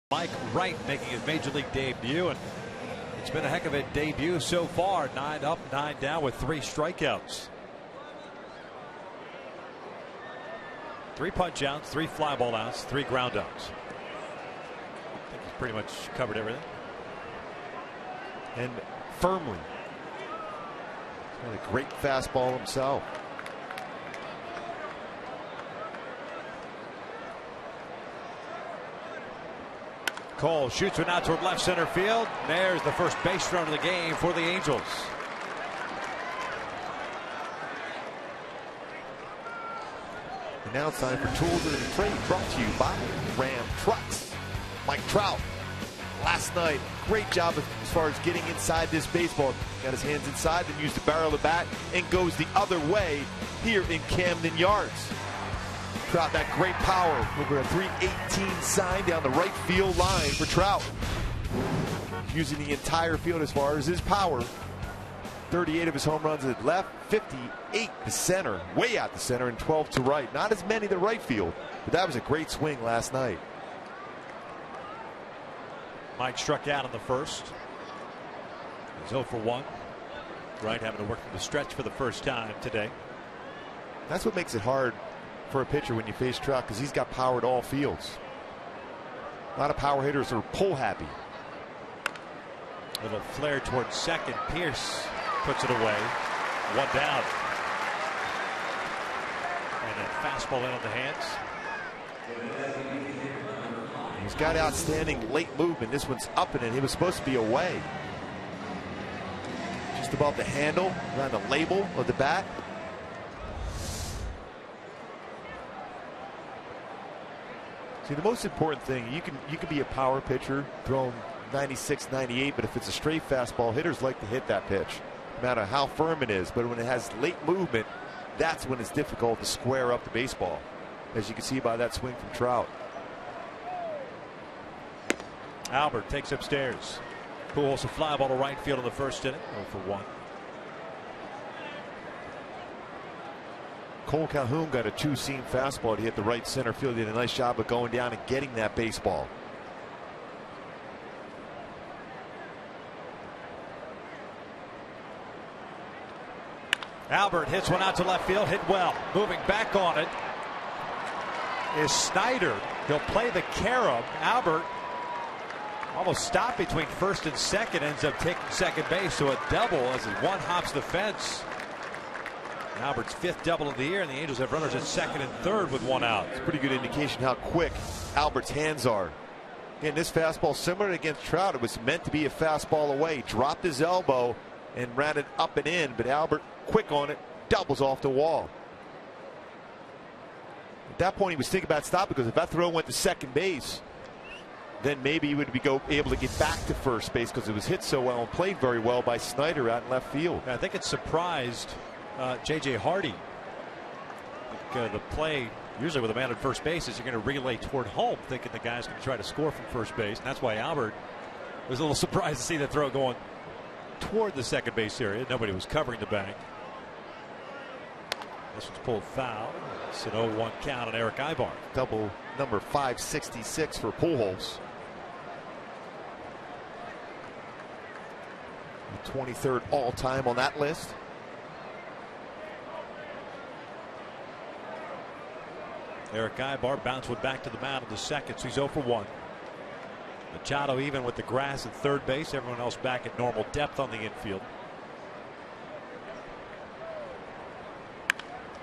Mike Wright making his major league debut, and it's been a heck of a debut so far. 9 up, 9 down with 3 strikeouts. 3 punch outs, 3 fly ball outs, 3 ground outs. I think he's pretty much covered everything. And firmly. He's got a great fastball himself. Cole shoots one out toward left center field. There's the first base run of the game for the Angels. And now it's time for Tools of the Trade, brought to you by Ram Trucks. Mike Trout, last night, great job as far as getting inside this baseball. Got his hands inside, then used the barrel of the bat, and goes the other way here in Camden Yards. Trout, that great power, over a 318 sign down the right field line for Trout. Using the entire field as far as his power. 38 of his home runs at left, 58 to center, way out to center, and 12 to right. Not as many to right field, but that was a great swing last night. Mike struck out on the first. He's 0 for 1. Wright having to work from the stretch for the first time today. That's what makes it hard for a pitcher when you face Trout, because he's got power at all fields. A lot of power hitters are pull happy. Little flare towards second. Pierce puts it away. 1 down. And a fastball in on the hands. He's got outstanding late movement. This one's up and in. He was supposed to be away. Just above the handle, around the label of the bat. See, the most important thing, you can be a power pitcher throwing 96, 98, but if it's a straight fastball, hitters like to hit that pitch, no matter how firm it is. But when it has late movement, that's when it's difficult to square up the baseball, as you can see by that swing from Trout. Albert takes upstairs. Pulls a fly ball to right field in the first inning. 0 for 1. Cole Calhoun got a 2-seam fastball to hit the right center field. He did a nice job of going down and getting that baseball. Albert hits one out to left field, hit well. Moving back on it is Snyder. He'll play the carob. Albert almost stopped between first and second, ends up taking second base, so a double as one hops the fence. Albert's 5th double of the year, and the Angels have runners at second and third with 1 out. It's a pretty good indication how quick Albert's hands are. Again, this fastball, similar against Trout, it was meant to be a fastball away. Dropped his elbow and ran it up and in, but Albert, quick on it, doubles off the wall. At that point, he was thinking about stopping, because if that throw went to second base, then maybe he would be able to get back to first base, because it was hit so well and played very well by Snyder out in left field. I think it surprised J.J. Hardy. The play usually with a man at first base is you're going to relay toward home, thinking the guy's going to try to score from first base, and that's why Albert was a little surprised to see the throw going toward the second base area. Nobody was covering the bank. This one's pulled foul. It's an 0-1 count on Eric Ibar. Double number 566 for Pujols. The 23rd all-time on that list. Eric Ibar bounced one back to the mound in the second, so he's 0 for 1. Machado even with the grass at third base. Everyone else back at normal depth on the infield.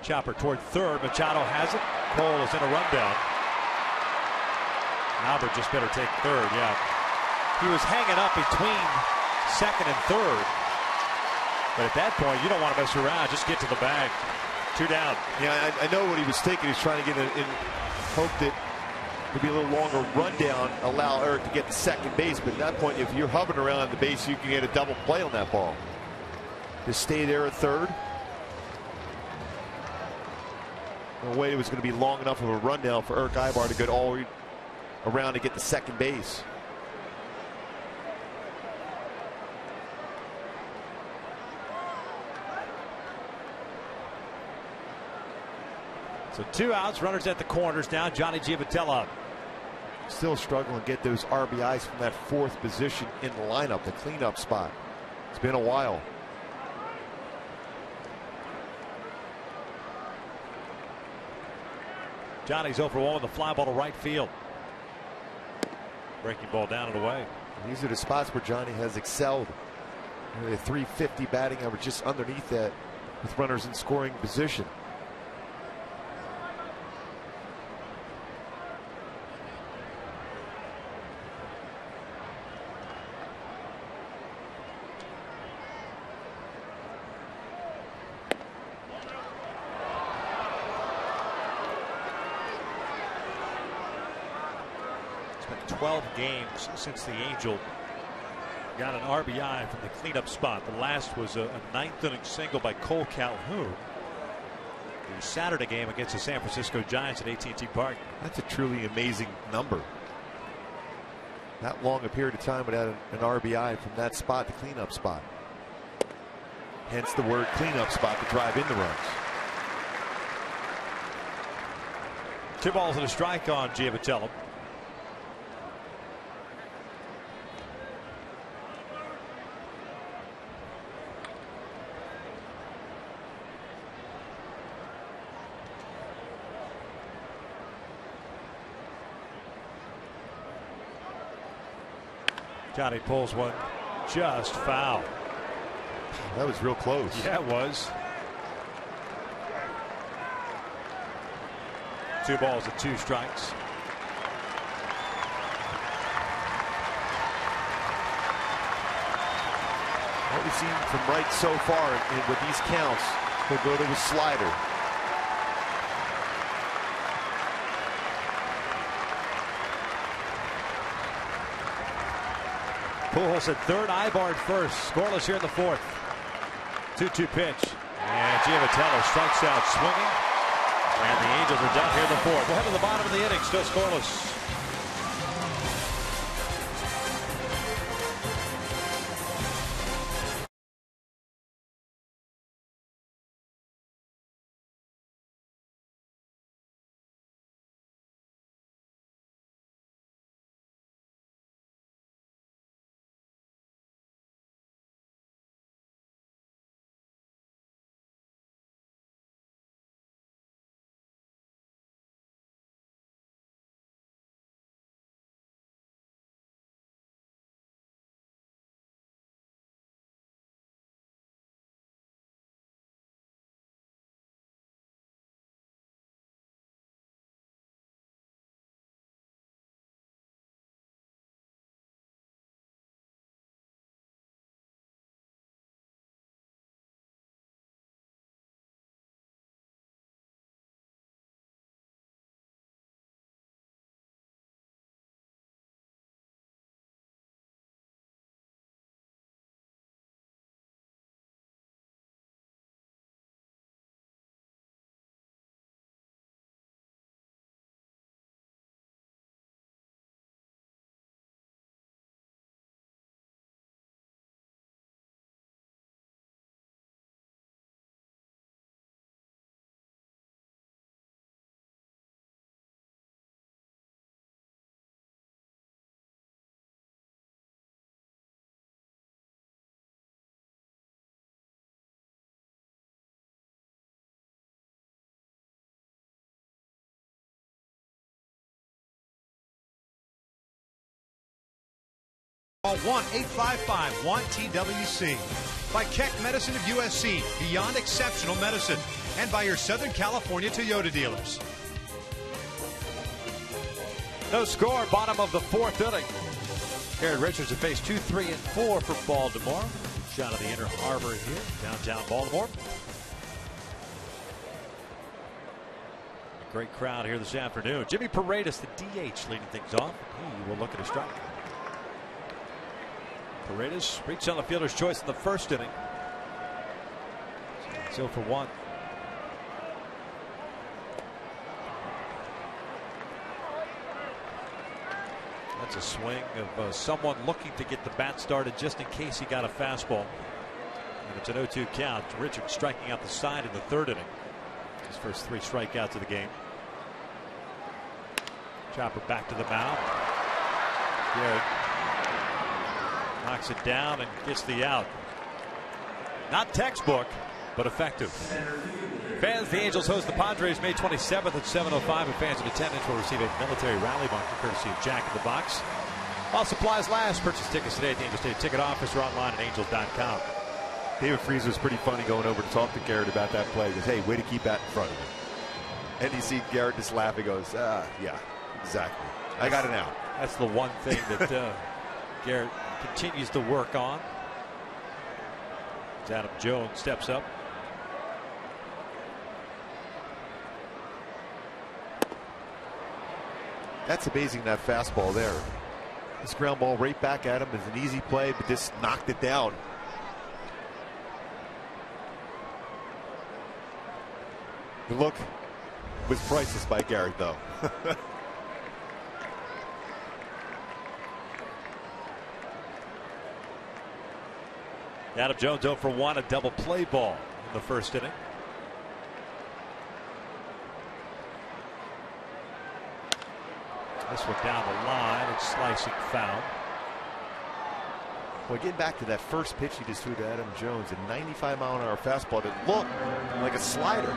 Chopper toward third. Machado has it. Cole is in a rundown. Albert just better take third. Yeah, he was hanging up between second and third, but at that point you don't want to mess around. Just get to the bag. 2 down. Yeah, I know what he was thinking. He was trying to get in hope that maybe a little longer rundown, allow Eric to get to second base. But at that point, if you're hovering around the base, you can get a double play on that ball. Just stay there at third. No way it was going to be long enough of a rundown for Eric Ibar to get all around to get to second base. So 2 outs, runners at the corners now. Johnny Giavotella. Still struggling to get those RBIs from that 4th position in the lineup, the cleanup spot. It's been a while. Johnny's 0 for 1 with a fly ball to right field. Breaking ball down and away. These are the spots where Johnny has excelled. A 350 batting average just underneath that with runners in scoring position. It's been 12 games since the Angel got an RBI from the cleanup spot. The last was a 9th inning single by Cole Calhoun. The Saturday game against the San Francisco Giants at AT&T Park. That's a truly amazing number. That long a period of time without an RBI from that spot, the cleanup spot. Hence the word cleanup spot to drive in the runs. 2 balls and a strike on Giavotella. Johnny pulls one just foul. That was real close. Yeah, it was. 2 balls and 2 strikes. What we've seen from Wright so far with these counts, he'll go to his slider. Pujols at third, Ibar at first. Scoreless here in the 4th. 2-2 pitch. And Giavotella strikes out swinging. And the Angels are done here in the 4th. We'll head to the bottom of the inning, still scoreless. Call 1-855-1-TWC. By Keck Medicine of USC, beyond exceptional medicine. And by your Southern California Toyota dealers. No score, bottom of the fourth inning. Garrett Richards to face 2, 3, and 4 for Baltimore. Shot of the Inner Harbor here, downtown Baltimore. A great crowd here this afternoon. Jimmy Paredes, the DH, leading things off. He will look at a strike. Paredes reached on the fielder's choice in the first inning. 0 for 1. That's a swing of someone looking to get the bat started just in case he got a fastball. And it's an 0-2 count. Richards striking out the side in the third inning. His first 3 strikeouts of the game. Chopper back to the mound. Garrett knocks it down and gets the out. Not textbook, but effective. Fans, the Angels host the Padres May 27th at 7:05, and fans in attendance will receive a military rally bunker courtesy of Jack in the Box. While supplies last, purchase tickets today at the Angel State Ticket Office or online at angels.com. David Freese was pretty funny going over to talk to Garrett about that play. He goes, hey, way to keep that in front of him. And you see Garrett just laugh. He goes, yeah, exactly. I got it now. That's the one thing that Garrett continues to work on. As Adam Jones steps up. That's amazing, that fastball there. This ground ball right back at him is an easy play, but just knocked it down. The look was priceless by Garrett, though. Adam Jones 0 for 1, a double play ball in the first inning. This one down the line, it's slicing foul. Well, getting back to that first pitch he just threw to Adam Jones, a 95-mile-an-hour fastball that looked like a slider.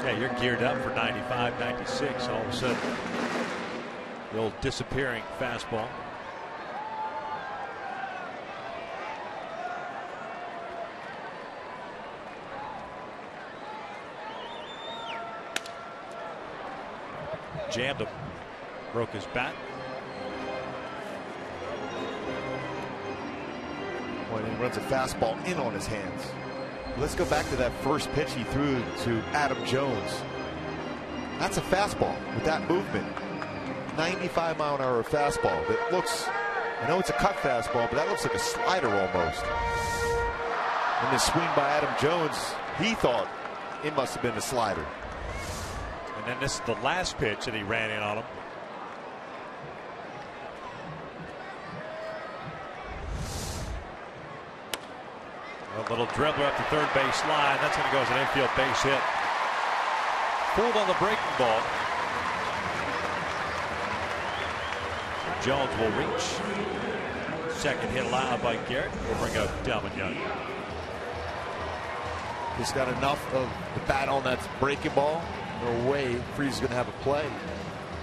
Yeah, you're geared up for 95, 96. All of a sudden, the old disappearing fastball. Jammed him, broke his bat. Well, he runs a fastball in on his hands. Let's go back to that first pitch he threw to Adam Jones. That's a fastball with that movement. 95-mile-an-hour fastball that looks, I know it's a cut fastball, but that looks like a slider almost. And the swing by Adam Jones, he thought it must have been a slider. And then this is the last pitch that he ran in on him. A little dribbler up the third base line. That's going to go as an infield base hit. Fooled on the breaking ball. Jones will reach. Second hit allowed by Garrett. Will bring up Delvin Young. He's got enough of the bat on that breaking ball. No way Freese is going to have a play.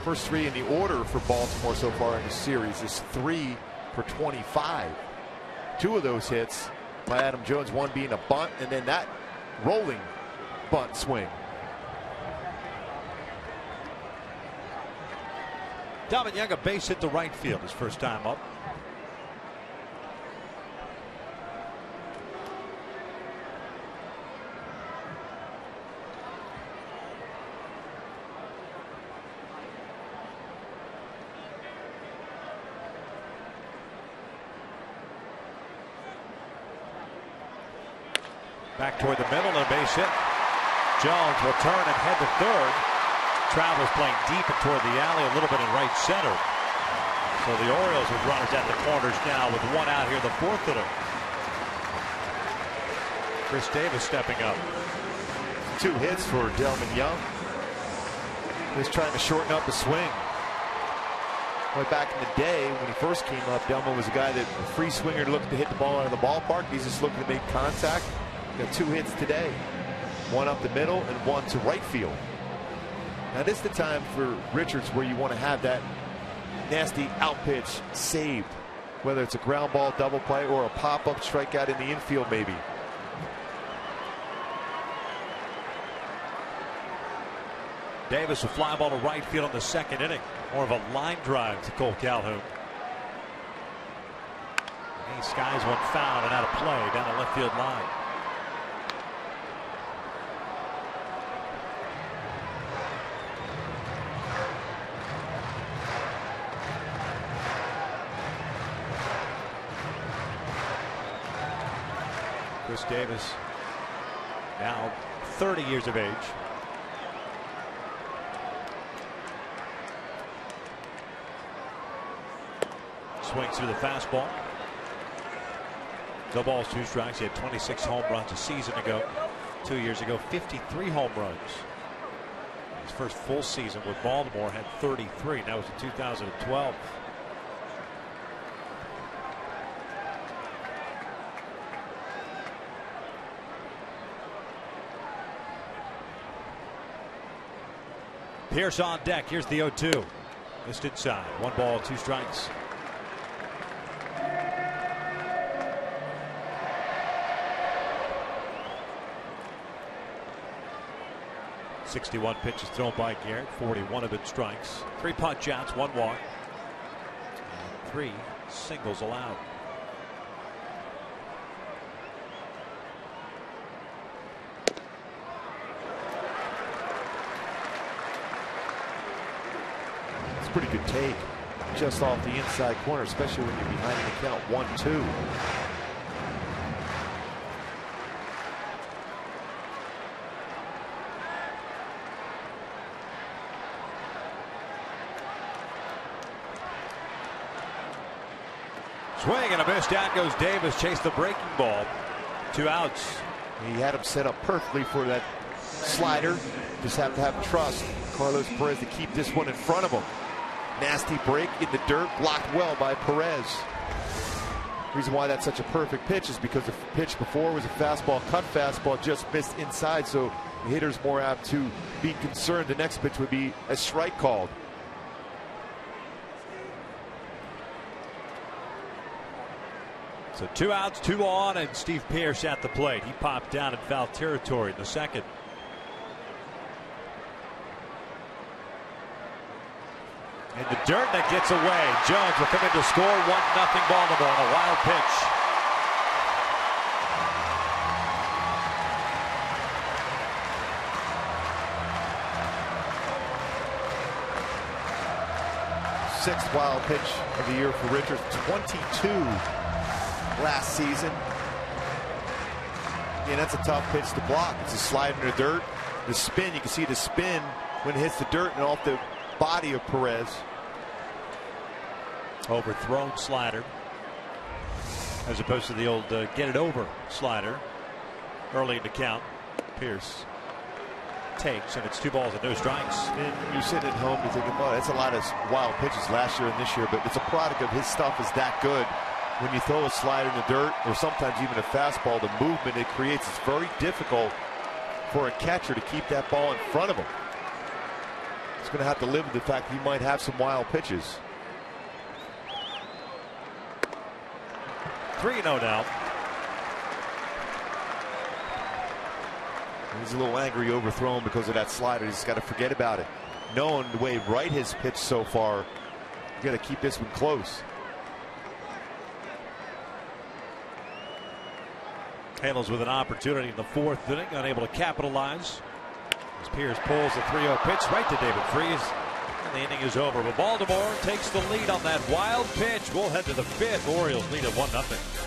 First 3 in the order for Baltimore so far in the series is 3 for 25. 2 of those hits by Adam Jones, one being a bunt, and then that rolling bunt swing. Delvin Young, a base hit to right field his first time up. Back toward the middle and a base hit. Jones will turn and head to third. Travels playing deep and toward the alley, a little bit in right center. So the Orioles with runners at the corners now with 1 out here in the fourth inning. Chris Davis stepping up. 2 hits for Delvin Young. He's trying to shorten up the swing. Way back in the day when he first came up, Delvin was a guy that a free swinger looked to hit the ball out of the ballpark. He's just looking to make contact. Got 2 hits today. 1 up the middle and 1 to right field. Now this is the time for Richards where you want to have that nasty out pitch saved. Whether it's a ground ball double play or a pop-up strikeout in the infield maybe. Davis a fly ball to right field in the second inning. More of a line drive to Cole Calhoun. He skies one foul and out of play down the left field line. Chris Davis, now 30 years of age. Swings through the fastball. No balls, 2 strikes. He had 26 home runs a season ago. 2 years ago, 53 home runs. His first full season with Baltimore had 33. That was in 2012. Pierce on deck. Here's the 0-2. Missed inside. 1 ball, 2 strikes. .61 pitches thrown by Garrett. 41 of it strikes. 3 punch outs, 1 walk, and 3 singles allowed. Pretty good take just off the inside corner, especially when you're behind in the count 1-2. Swing and a miss. Down goes Davis. Chase the breaking ball. 2 outs. He had him set up perfectly for that slider. Just have to have trust, Carlos Perez, to keep this one in front of him. Nasty break in the dirt, blocked well by Perez. Reason why that's such a perfect pitch is because the pitch before was a fastball, cut fastball, just missed inside, so the hitter's more apt to be concerned the next pitch would be a strike called. So 2 outs, 2 on, and Steve Pearce at the plate. He popped down in foul territory in the second. In the dirt, that gets away. Jones will come in to score. 1-0 Baltimore on a wild pitch. Sixth wild pitch of the year for Richards. 22 last season. Yeah, that's a tough pitch to block. It's a slide in the dirt. The spin, you can see the spin when it hits the dirt and off the body of Perez. Overthrown slider as opposed to the old get it over slider early in the count. Pearce takes, and it's 2 balls and no strikes. And you're sitting at home, you're thinking, oh, that's a lot of wild pitches last year and this year, but it's a product of his stuff is that good. When you throw a slider in the dirt, or sometimes even a fastball, the movement it creates is very difficult for a catcher to keep that ball in front of him. He's going to have to live with the fact he might have some wild pitches. 3-0 now. He's a little angry, overthrown because of that slider. He's got to forget about it. Knowing the way Wright has pitched so far, you got to keep this one close. Halos with an opportunity in the 4th inning, unable to capitalize. As Pierce pulls the 3-0 pitch right to David Freese. And the inning is over. But Baltimore takes the lead on that wild pitch. We'll head to the 5th. Orioles lead at 1-0.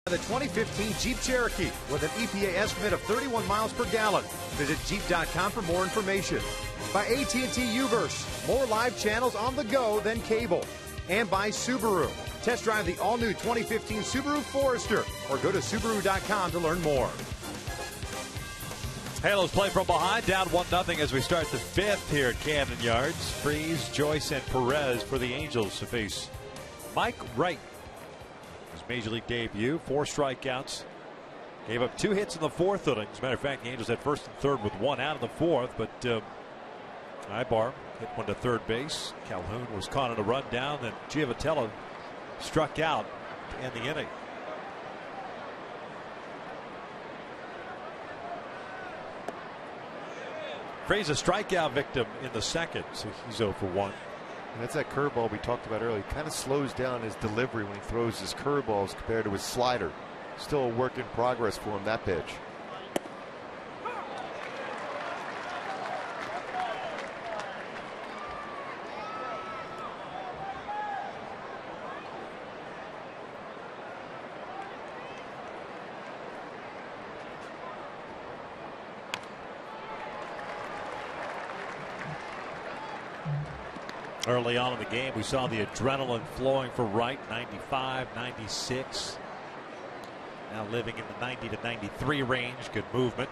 The 2015 Jeep Cherokee with an EPA estimate of 31 miles per gallon. Visit Jeep.com for more information. By AT&T Uverse, more live channels on the go than cable. And by Subaru. Test drive the all-new 2015 Subaru Forester or go to Subaru.com to learn more. Halos play from behind, down 1-0 as we start the fifth here at Camden Yards. Freese, Joyce, and Perez for the Angels to face Mike Wright. His major league debut, 4 strikeouts. Gave up 2 hits in the 4th inning. As a matter of fact, the Angels had first and third with 1 out in the 4th, but Ibar hit one to third base. Calhoun was caught on a run down, and Giavotella struck out to end the inning. Freese a strikeout victim in the 2nd, so he's 0 for 1. And that's that curveball we talked about earlier. He kind of slows down his delivery when he throws his curveballs compared to his slider. Still a work in progress for him, that pitch. Early on in the game, we saw the adrenaline flowing for Wright, 95, 96. Now living in the 90 to 93 range. Good movement.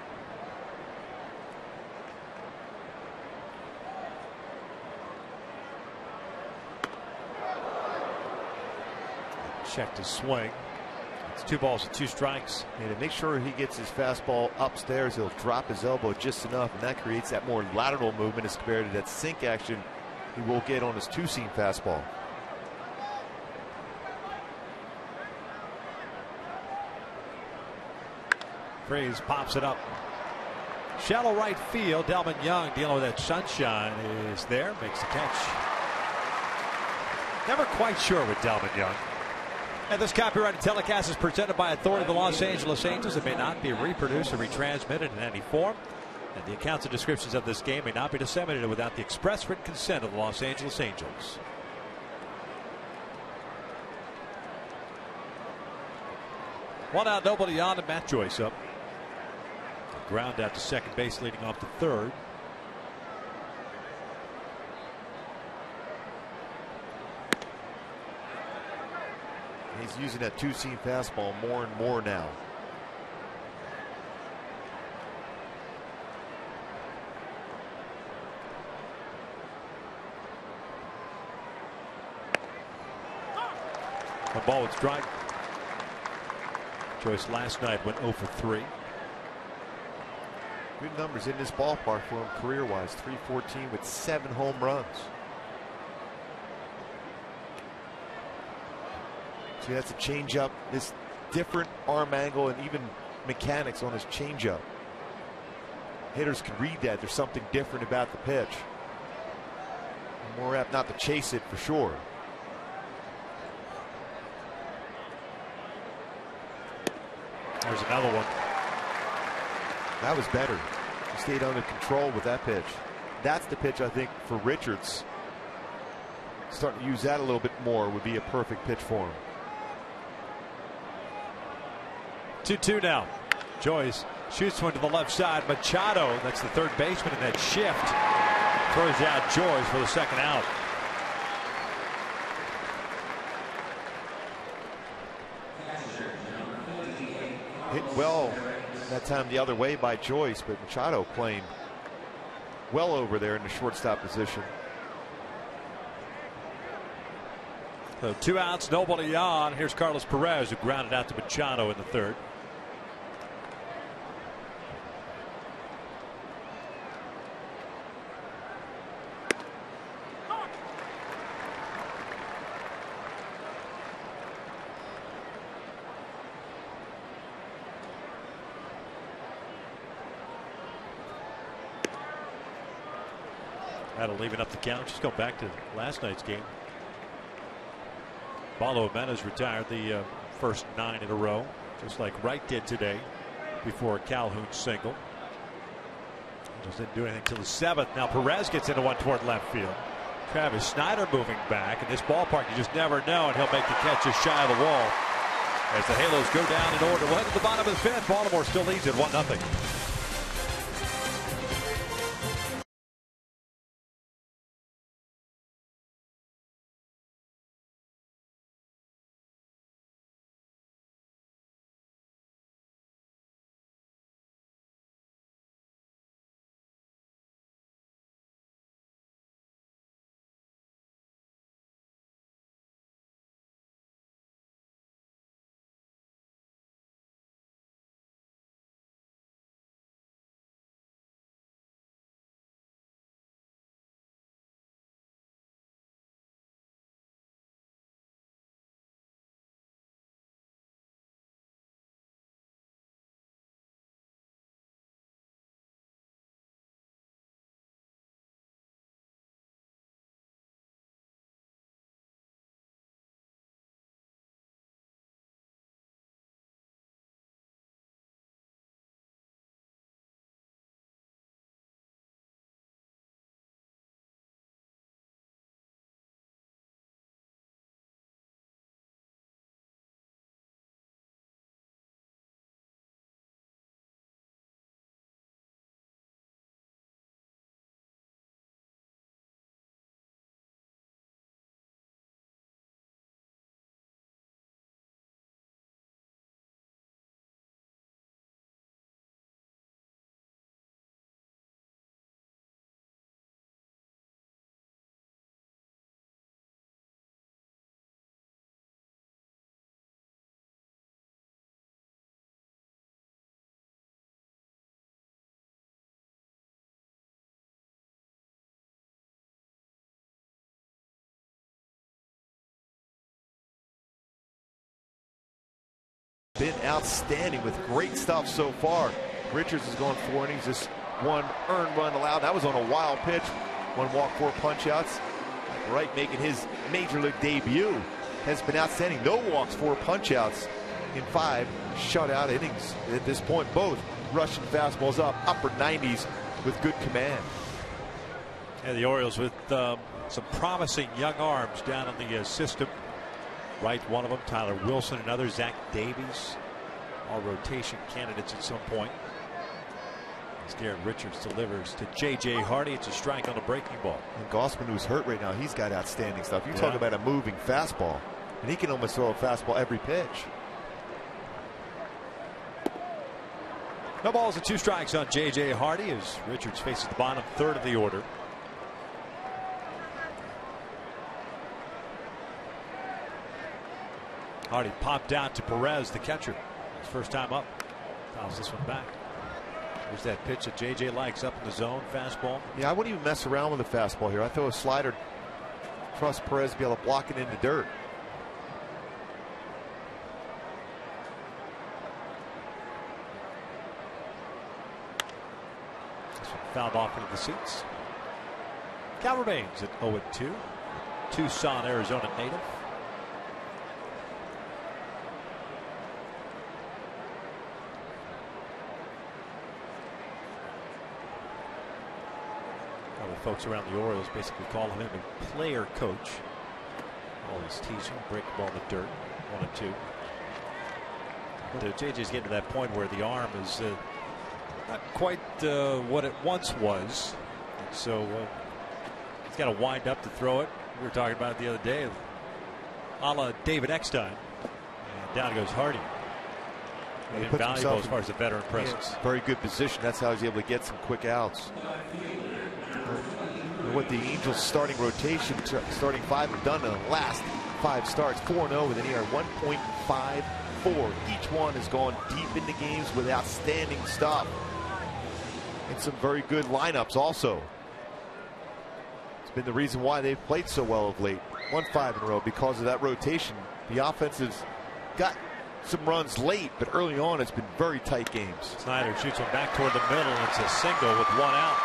Checked his swing. It's 2 balls and 2 strikes. And to make sure he gets his fastball upstairs, he'll drop his elbow just enough, and that creates that more lateral movement as compared to that sink action he will get on his 2-seam fastball. Freese pops it up. Shallow right field. Delman Young dealing with that sunshine is there. Makes the catch. Never quite sure with Delman Young. And this copyrighted telecast is presented by authority of the Los Angeles Angels. It may not be reproduced or retransmitted in any form. And the accounts and descriptions of this game may not be disseminated without the express written consent of the Los Angeles Angels. One out, nobody on, and Matt Joyce up. Ground out to second base, leading off to third. He's using that 2-seam fastball more and more now. A ball with strike. Joyce last night went 0 for 3. Good numbers in this ballpark for him career-wise. 314 with 7 home runs. See, that's a changeup. This different arm angle and even mechanics on his changeup. Hitters can read that. There's something different about the pitch. More apt not to chase it for sure. There's another one. That was better. He stayed under control with that pitch. That's the pitch I think for Richards. Starting to use that a little bit more would be a perfect pitch for him. 2-2 now. Joyce shoots one to the left side. Machado, that's the third baseman in that shift, throws out Joyce for the second out. Hit well that time the other way by Joyce, but Machado playing well over there in the shortstop position. So 2 outs, nobody on. Here's Carlos Perez, who grounded out to Machado in the 3rd. That'll leave up the count. Just go back to last night's game. Paulo Jimenez retired the first 9 in a row, just like Wright did today before Calhoun single. Just didn't do anything till the 7th. Now Perez gets into one toward left field. Travis Snyder moving back. In this ballpark, you just never know, and he'll make the catch just shy of the wall. As the Halos go down in order. Well, at the bottom of the fifth, Baltimore still leads at 1-0. Been outstanding with great stuff so far. Richards has gone 4 innings, just 1 earned run allowed. That was on a wild pitch. 1 walk, 4 punch outs. Wright making his major league debut has been outstanding. No walks, 4 punch outs in 5 shutout innings at this point. Both rushing fastballs up, upper 90s with good command. And the Orioles with some promising young arms down in the system. Wright, one of them. Tyler Wilson, another. Zach Davies, all rotation candidates at some point. As Garrett Richards delivers to J.J. Hardy. It's a strike on a breaking ball. And Gossman, who's hurt right now, he's got outstanding stuff. You talk about a moving fastball, and he can almost throw a fastball every pitch. No balls and 2 strikes on J.J. Hardy as Richards faces the bottom third of the order. Hardy popped out to Perez, the catcher. His first time up. Fouls this one back. There's that pitch that J.J. likes up in the zone. Fastball. Yeah, I wouldn't even mess around with the fastball here. I throw a slider. Trust Perez to be able to block it in the dirt. This one fouled off into the seats. Cal remains at 0-2. Tucson, Arizona native. Folks around the Orioles basically call him a player coach. Always teasing, break the ball in the dirt. 1-2. JJ's getting to that point where the arm is not quite what it once was. And so he's got to wind up to throw it. We were talking about it the other day, a la David Eckstein. And down goes Hardy. Invaluable as far as the veteran presence. Very good position. That's how he's able to get some quick outs. What the Angels starting rotation, starting 5 have done in the last 5 starts. 4-0 with an ERA 1.54. Each one has gone deep into games with outstanding stuff. And some very good lineups also. It's been the reason why they've played so well of late. Won 5 in a row because of that rotation. The offense has got some runs late, but early on it's been very tight games. Snyder shoots one back toward the middle, and it's a single with 1 out.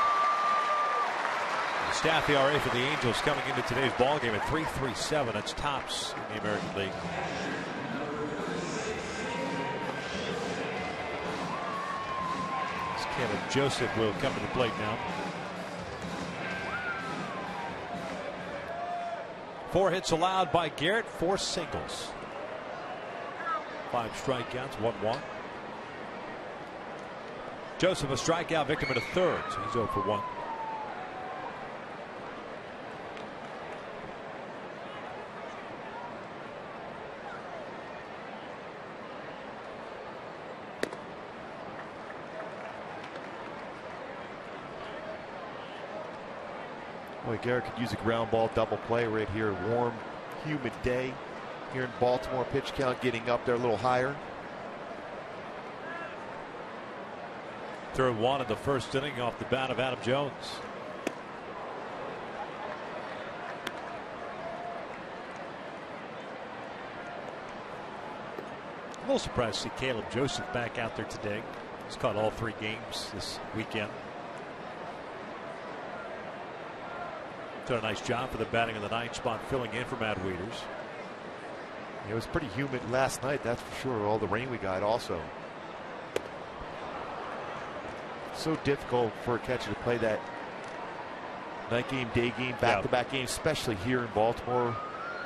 Staff ERA for the Angels coming into today's ball game at 3.37. That's tops in the American League. Kevin Joseph will come to the plate now. 4 hits allowed by Garrett, 4 singles. 5 strikeouts, 1-1. Joseph, a strikeout victim in the third, so he's 0 for 1. Boy, Garrett could use a ground ball double play right here. Warm, humid day here in Baltimore. Pitch count getting up there a little higher. 3-1 in the first inning off the bat of Adam Jones. A little surprised to see Caleb Joseph back out there today. He's caught all 3 games this weekend. Done a nice job for the batting in the 9th spot, filling in for Matt Wieters. It was pretty humid last night, that's for sure. All the rain we got also. So difficult for a catcher to play that night game, day game, back-to-back game, especially here in Baltimore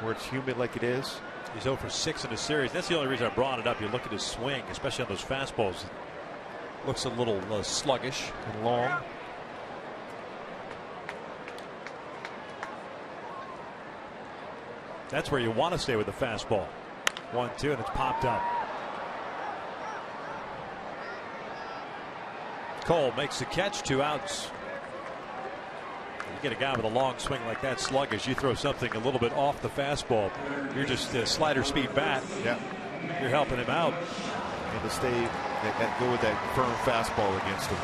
where it's humid like it is. He's 0 for 6 in the series. That's the only reason I brought it up. You look at his swing, especially on those fastballs. It looks a little sluggish and long. That's where you want to stay with the fastball. 1-2, and it's popped up. Cole makes the catch, 2 outs. You get a guy with a long swing like that, sluggish, you throw something a little bit off the fastball. You're just a slider speed bat. Yeah. You're helping him out. And to stay, go with that firm fastball against him.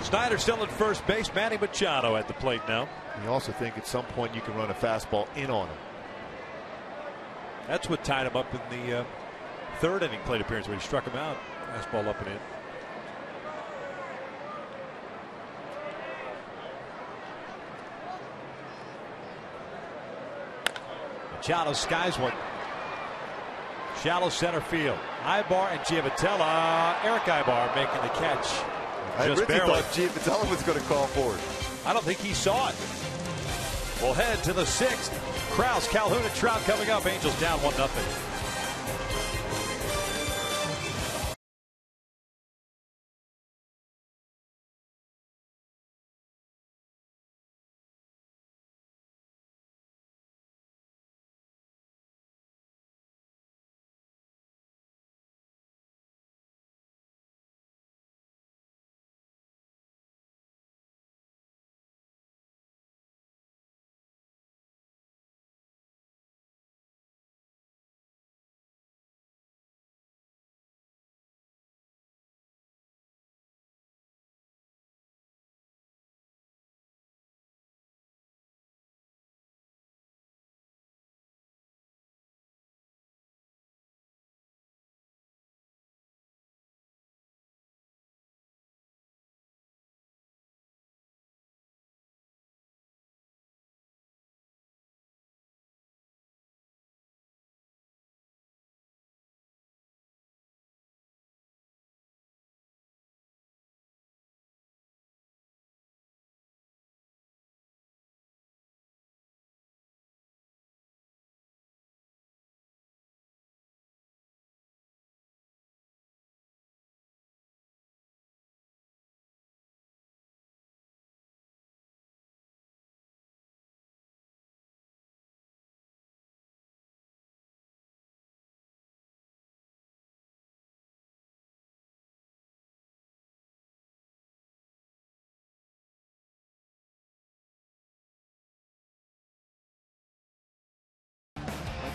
Snyder still at first base. Manny Machado at the plate now. You also think at some point you can run a fastball in on him. That's what tied him up in the 3rd inning plate appearance when he struck him out. Fastball up and in. Machado skies one. Shallow center field. Ibar and Giavotella. Eric Ibar making the catch. I Just really barely. thought Giavotella was going to call for it. I don't think he saw it. We'll head to the 6th. Krause, Calhoun, and Trout coming up. Angels down 1-0.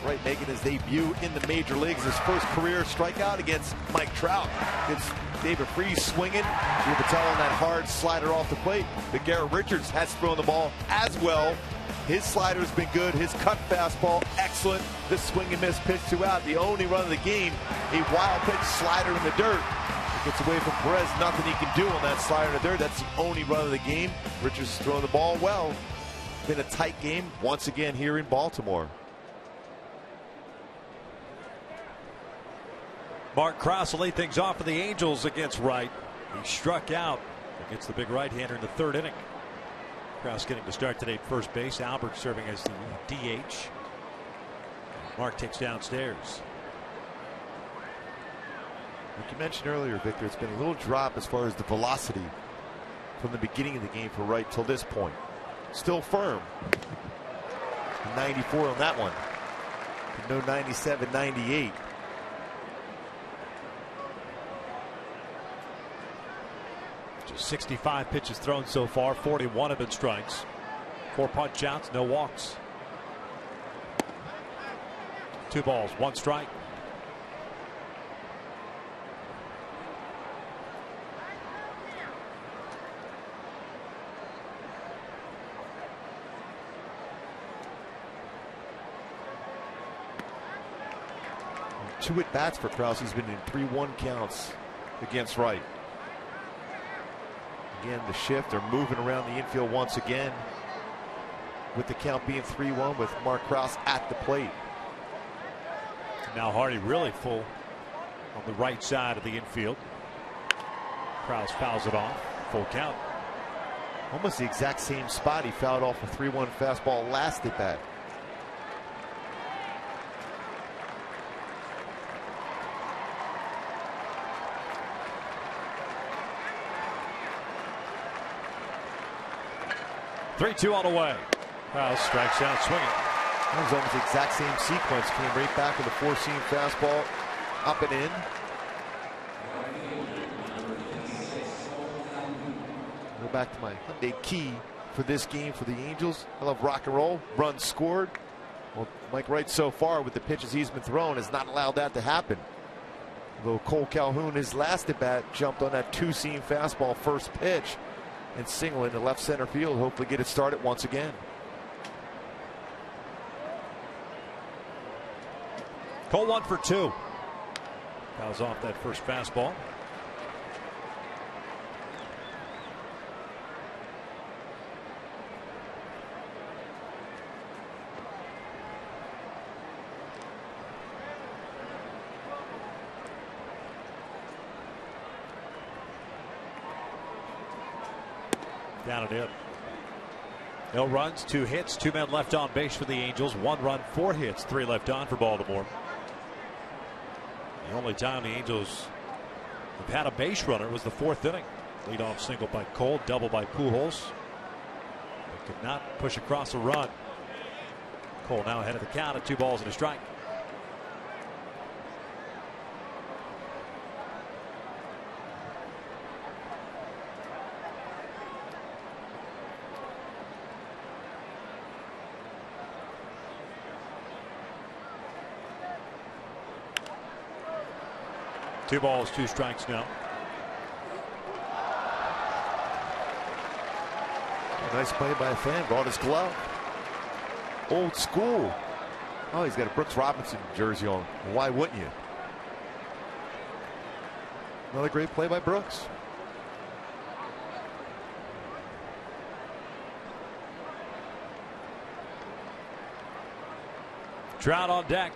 Right, making his debut in the major leagues, his first career strikeout against Mike Trout. It's David Freese swinging. Giavotella on that hard slider off the plate. But Garrett Richards has thrown the ball as well. His slider's been good. His cut fastball, excellent. This swing and miss pitch 2 out. The only run of the game, a wild pitch slider in the dirt. It gets away from Perez. Nothing he can do on that slider in the dirt. That's the only run of the game. Richards throwing the ball well. Been a tight game once again here in Baltimore. Mark Krause will lead things off for the Angels against Wright. He struck out against the big right-hander in the 3rd inning. Krause getting to start today at first base. Albert serving as the DH. Mark takes downstairs. Like you mentioned earlier, Victor, it's been a little drop as far as the velocity from the beginning of the game for Wright till this point. Still firm. 94 on that one. But no 97, 98. Just 65 pitches thrown so far. 41 have been strikes. 4 punch outs, no walks. 2 balls, 1 strike. Two at bats for Krause. He's been in 3-1 counts against Wright. Again, the shift. They're moving around the infield once again, with the count being 3-1 with Mark Krause at the plate. Now Hardy really full on the right side of the infield. Krause fouls it off. Full count. Almost the exact same spot he fouled off a 3-1 fastball last at bat. Three-two on the way. Krause strikes out swinging. That was almost the exact same sequence. Came right back with a 4-seam fastball up and in. Go back to my Hyundai key for this game for the Angels. I love rock and roll. Runs scored. Well, Mike Wright so far with the pitches he's been throwing has not allowed that to happen. Although Cole Calhoun, his last at bat, jumped on that 2-seam fastball first pitch and single into left center field. Hopefully get it started once again. Cole 1 for 2. Fouls off that first fastball. Down and in. No runs, 2 hits, 2 men left on base for the Angels. 1 run, 4 hits, 3 left on for Baltimore. The only time the Angels have had a base runner was the 4th inning. Leadoff single by Cole, double by Pujols. They could not push across a run. Cole now ahead of the count at 2 balls and a strike. Two balls, 2 strikes now. A nice play by a fan. Brought his glove. Old school. Oh, he's got a Brooks Robinson jersey on. Why wouldn't you? Another great play by Brooks. Trout on deck.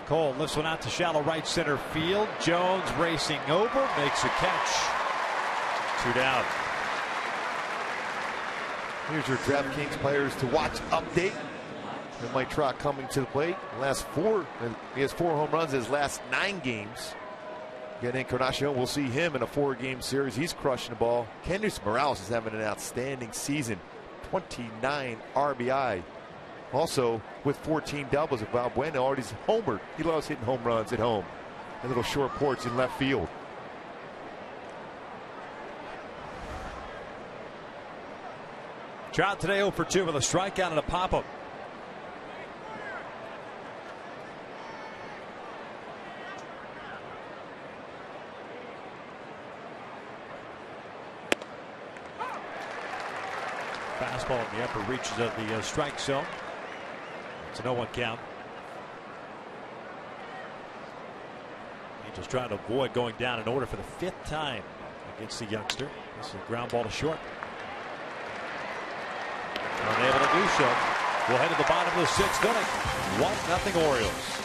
Cole lifts one out to shallow right center field. Jones racing over, makes a catch. 2 down. Here's your DraftKings players to watch update. And Mike Trout coming to the plate. He has 4 home runs in his last 9 games. Again, Encarnacion, we'll see him in a 4-game series. He's crushing the ball. Kendrys Morales is having an outstanding season. 29 RBI. Also with 14 doubles. Bob Bueno already homered. He loves hitting home runs at home. A little short porch in left field. Trout today 0 for 2 with a strikeout and a pop-up. Fastball in the upper reaches of the strike zone. It's an 0-1 count. Angels trying to avoid going down in order for the 5th time against the youngster. This is a ground ball to short. Unable to do so. We'll head to the bottom of the 6th inning. 1-0 Orioles.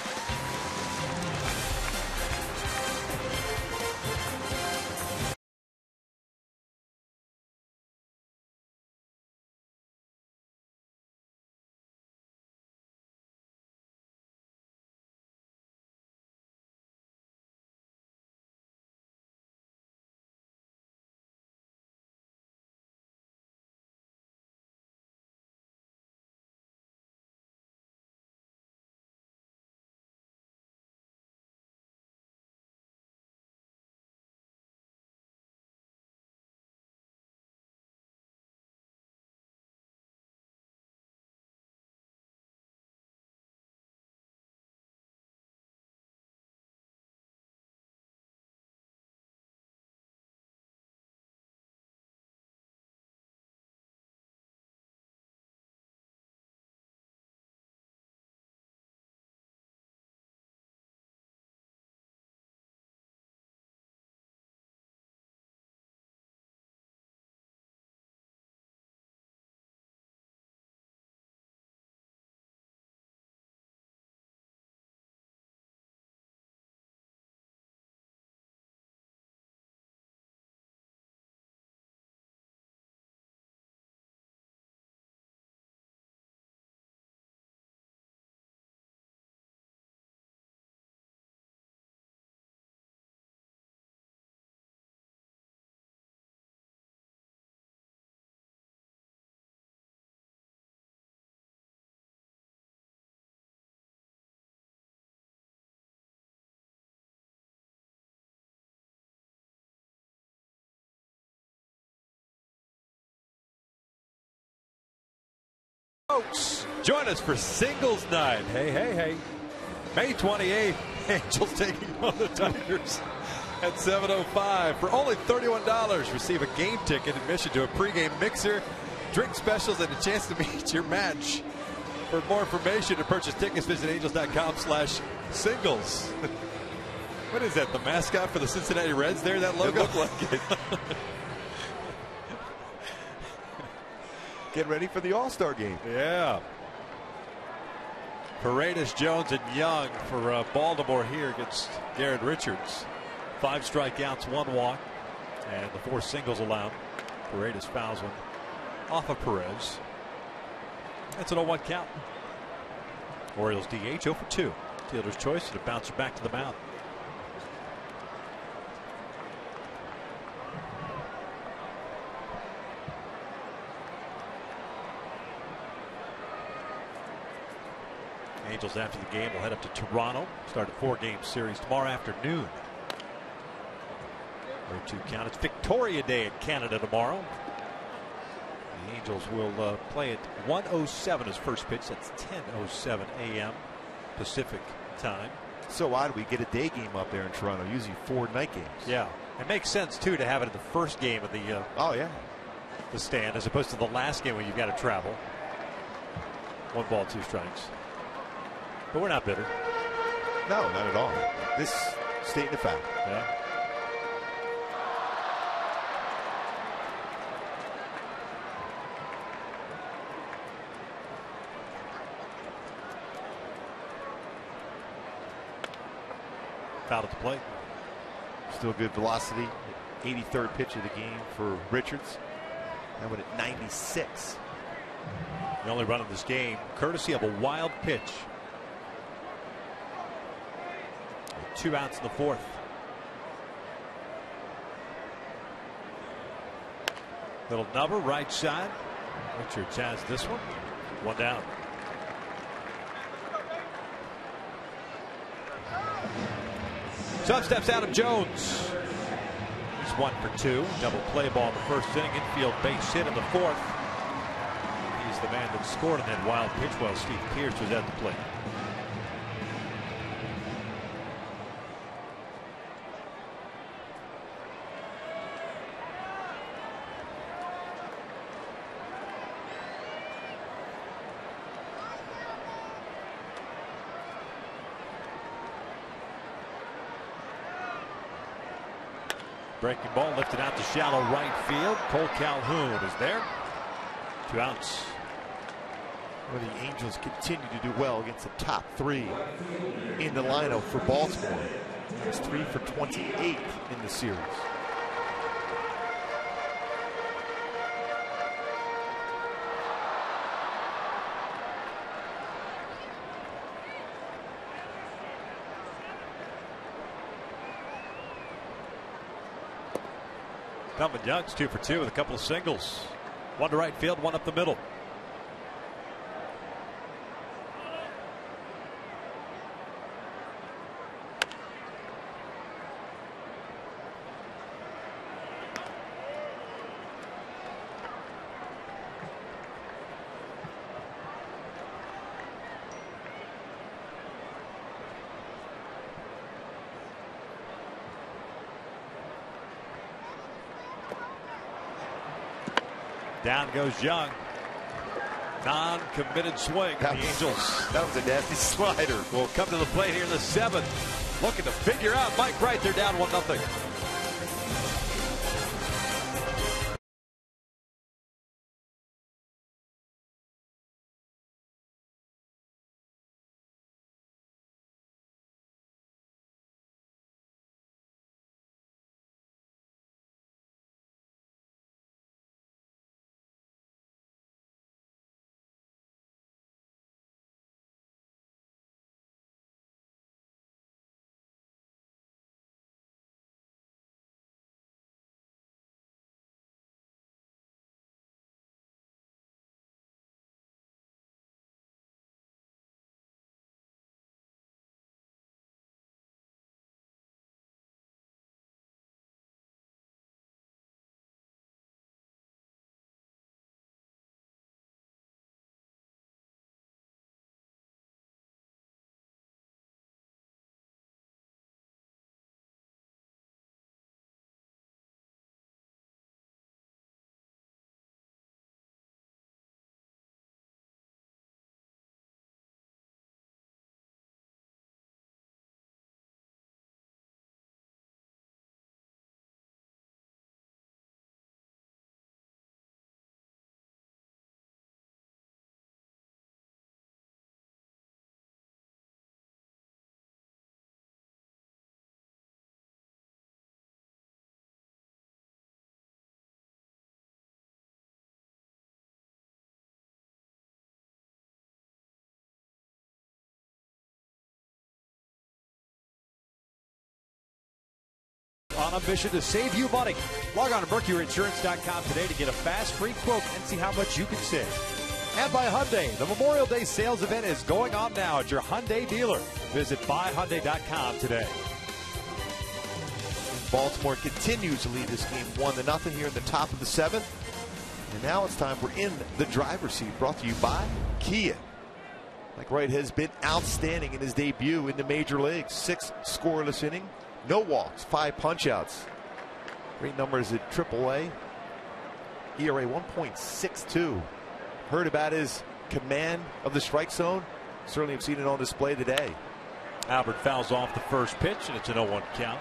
folks. Join us for singles night. Hey, hey, hey. May 28th, Angels taking on the Tigers at 7:05 for only $31. Receive a game ticket, admission to a pregame mixer, drink specials, and a chance to meet your match. For more information to purchase tickets, visit angels.com/singles. What is that, the mascot for the Cincinnati Reds there, that logo? It looked like it. Get ready for the All-Star game. Yeah. Paredes, Jones, and Young for Baltimore here against Garrett Richards. 5 strikeouts, 1 walk, and the 4 singles allowed. Paredes fouls one off of Perez. That's an 0-1 count. Orioles DH 0 for 2. Fielder's choice to bounce it back to the mound. Angels after the game will head up to Toronto. Start a 4-game series tomorrow afternoon. 0-2 count. It's Victoria Day in Canada tomorrow. The Angels will play at 1:07 as first pitch. That's 10:07 a.m. Pacific time. So odd we get a day game up there in Toronto. Usually 4 night games. Yeah, it makes sense too to have it at the first game of the the stand as opposed to the last game where you've got to travel. 1 ball, 2 strikes. But we're not bitter. No, not at all. This stating the fact. Yeah. Foul at the plate. Still good velocity. 83rd pitch of the game for Richards. That went at 96. The only run of this game, courtesy of a wild pitch. 2 outs in the 4th. Little number right side. Richards has this one. 1 down. So up steps Adam Jones. He's 1 for 2. Double play ball in the 1st inning. Infield base hit in the 4th. He's the man that scored in that wild pitch while Steve Pearce was at the plate. Breaking ball lifted out to shallow right field. Cole Calhoun is there. 2 outs. Well, the Angels continue to do well against the top 3 in the lineup for Baltimore. It's 3 for 28 in the series. Melvin Young's 2 for 2 with a couple of singles. 1 to right field, 1 up the middle. Down goes Young. Non-committed swing. The Angels. That was a nasty slider. Will come to the plate here in the 7th. Looking to figure out Mike Wright. They're down 1-0. on a mission to save you money. Log on to MercuryInsurance.com today to get a fast, free quote and see how much you can save. And by Hyundai, the Memorial Day sales event is going on now at your Hyundai dealer. Visit buyhyundai.com today. Baltimore continues to lead this game 1-0 here in the top of the 7th. And now it's time for In the Driver's Seat, brought to you by Kia. Mike Wright has been outstanding in his debut in the major leagues. 6 scoreless innings, no walks, 5 punchouts. Great numbers at AAA. ERA 1.62. Heard about his command of the strike zone. Certainly have seen it on display today. Albert fouls off the first pitch, and it's an 0-1 count.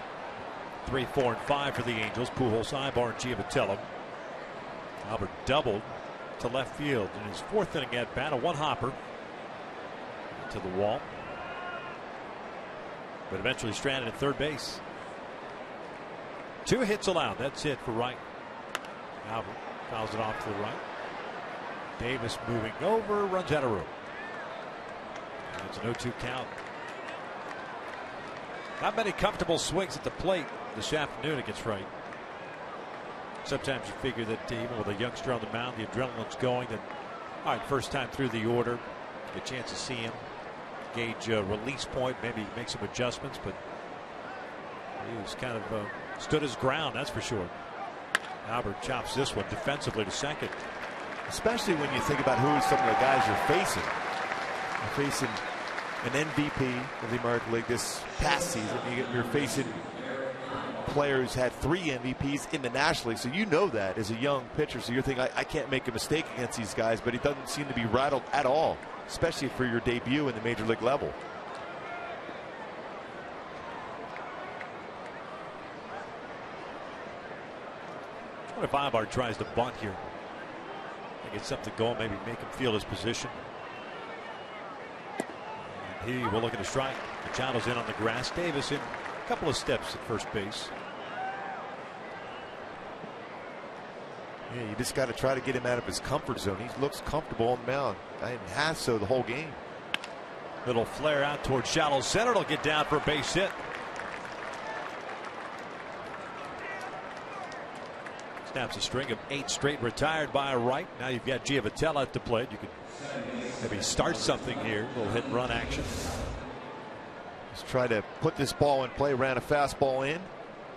3, 4, and 5 for the Angels. Pujols, Ibar, and Giavitello. Albert doubled to left field in his 4th inning at bat. A 1-hopper to the wall, but eventually stranded at third base. 2 hits allowed. That's it for Wright. Albert fouls it off to the right. Davis moving over, runs out of room. And it's an 0-2 count. Not many comfortable swings at the plate this afternoon against Wright. Sometimes you figure that even with a youngster on the mound, the adrenaline's going. Then, all right, first time through the order, get a chance to see him, gauge a release point, maybe make some adjustments. But he was kind of stood his ground, that's for sure. Albert chops this one defensively to second. Especially when you think about who some of the guys you're facing. You're facing an MVP of the American League this past season. You're facing players had 3 MVPs in the National League, so you know that as a young pitcher. So you're thinking, I can't make a mistake against these guys, but he doesn't seem to be rattled at all, especially for your debut in the major league level. What if Ibar tries to bunt here? Get something going, maybe make him feel his position. And he will look at a strike. Machado's in on the grass. Davis in a couple of steps at first base. Yeah, you just got to try to get him out of his comfort zone. He looks comfortable on the mound and has so the whole game. Little flare out towards shallow center. It'll get down for a base hit. Snaps a string of 8 straight retired by Wright. Now you've got Giavitello at the plate. You could maybe start something here. A little hit and run action. Just try to put this ball in play. Ran a fastball in.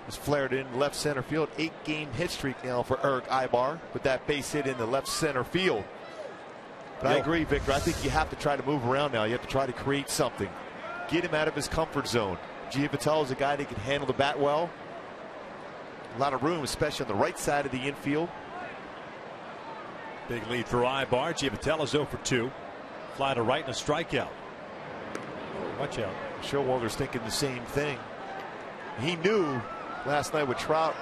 Just flared in left center field. 8-game hit streak now for Eric Ibar with that base hit in the left center field. But I agree, Victor. I think you have to try to move around now. You have to try to create something. Get him out of his comfort zone. Giavitello is a guy that can handle the bat well. A lot of room, especially on the right side of the infield. Big lead for Ibar. Giavitello's 0 for 2. Fly to right and a strikeout. Watch out. Showalter's thinking the same thing. He knew last night with Trout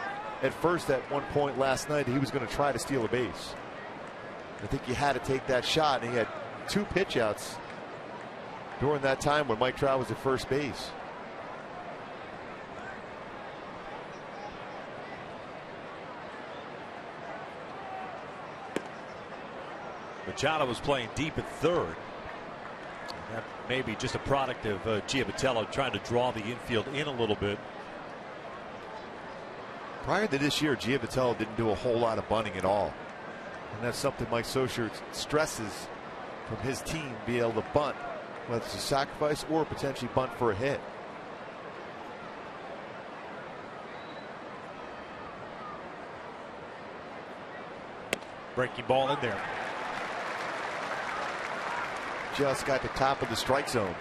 at first at one point last night he was going to try to steal a base. I think he had to take that shot, and he had 2 pitch outs during that time when Mike Trout was at first base. Machado was playing deep at third. That may be just a product of Giavitello trying to draw the infield in a little bit. Prior to this year, Giavitello didn't do a whole lot of bunting at all. And that's something Mike Scioscia stresses from his team, be able to bunt, whether it's a sacrifice or potentially bunt for a hit. Breaking ball in there. Just got the top of the strike zone.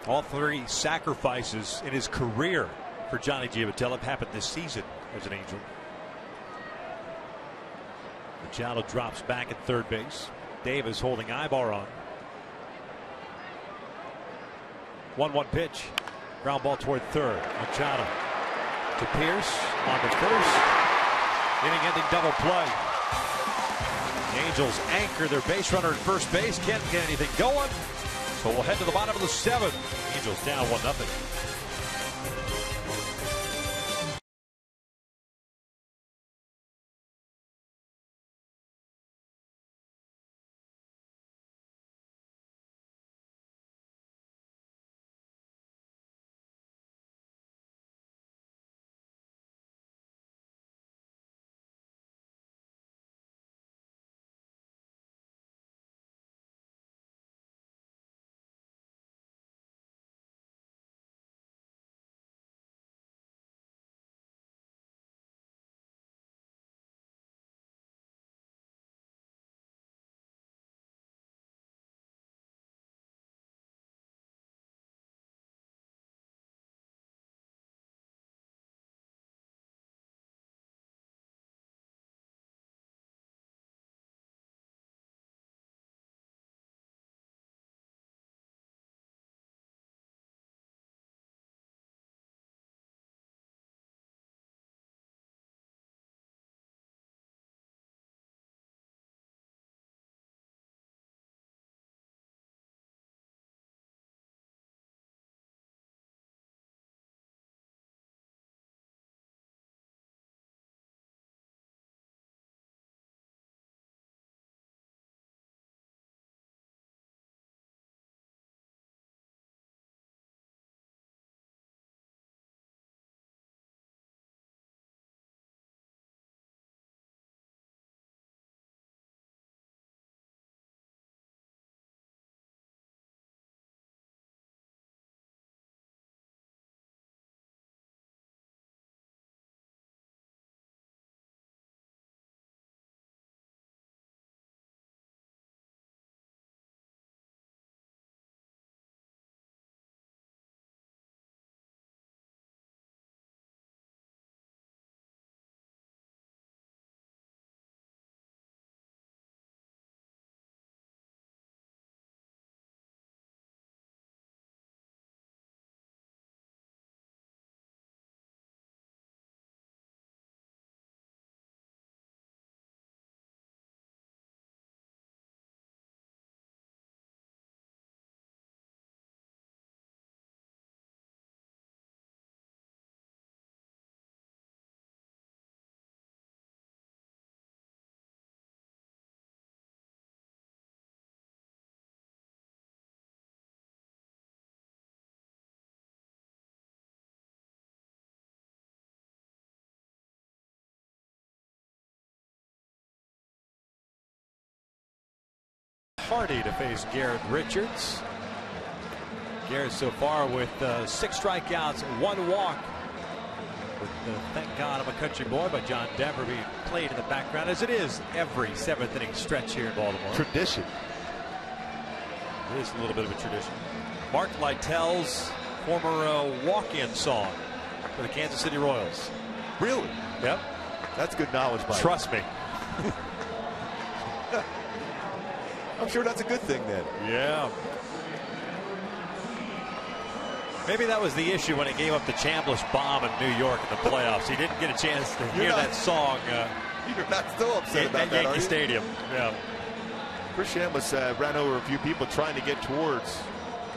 All 3 sacrifices in his career for Johnny Giavitello have happened this season as an Angel. Machado drops back at third base. Davis holding Ibar on. 1-1 pitch. Ground ball toward third. Machado to Pierce on the first. Inning-ending double play. The Angels anchor their base runner at first base. Can't get anything going. So we'll head to the bottom of the 7th. Angels down 1-0. Hardy to face Garrett Richards. Garrett so far with 6 strikeouts, 1 walk. With Thank God I'm a Country Boy by John Denver being played in the background, as it is every 7th inning stretch here in Baltimore. Tradition. It is a little bit of a tradition. Mark Lytell's former walk-in song for the Kansas City Royals. Really? Yep. That's good knowledge by Trust me. I'm sure that's a good thing then. Yeah. Maybe that was the issue when he gave up the Chambliss bomb in New York in the playoffs. He didn't get a chance to hear that song. You're not still upset about at that, Yankee Stadium. Yeah. Chris Chambliss ran over a few people trying to get towards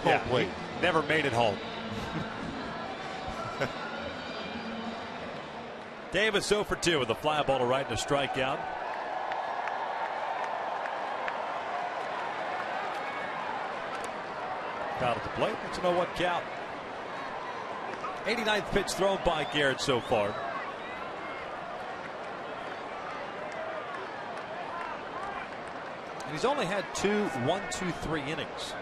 home plate. He never made it home. Davis 0 for 2 with a fly ball to right and a strikeout. Out at the plate. It's a 0-1 count. 89th pitch thrown by Garrett so far. And he's only had 1-2-3 innings.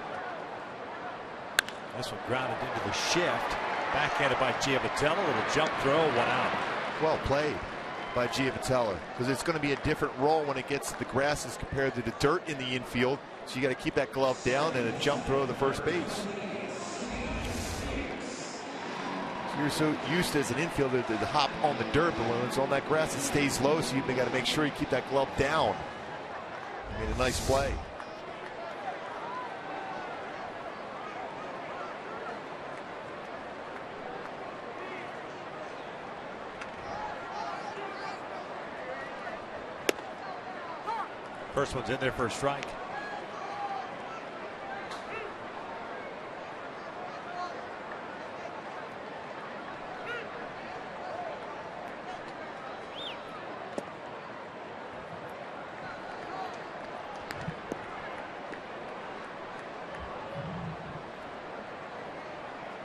This one grounded into the shift. Backhanded by Giavotella. A little jump throw, 1 out. Well played by Giavotella, because it's going to be a different role when it gets to the grasses compared to the dirt in the infield. So you got to keep that glove down and a jump throw to the first base. So you're so used as an infielder to hop on the dirt, but when it's on that grass, it stays low. So you got to make sure you keep that glove down. Made a nice play. First one's in there for a strike.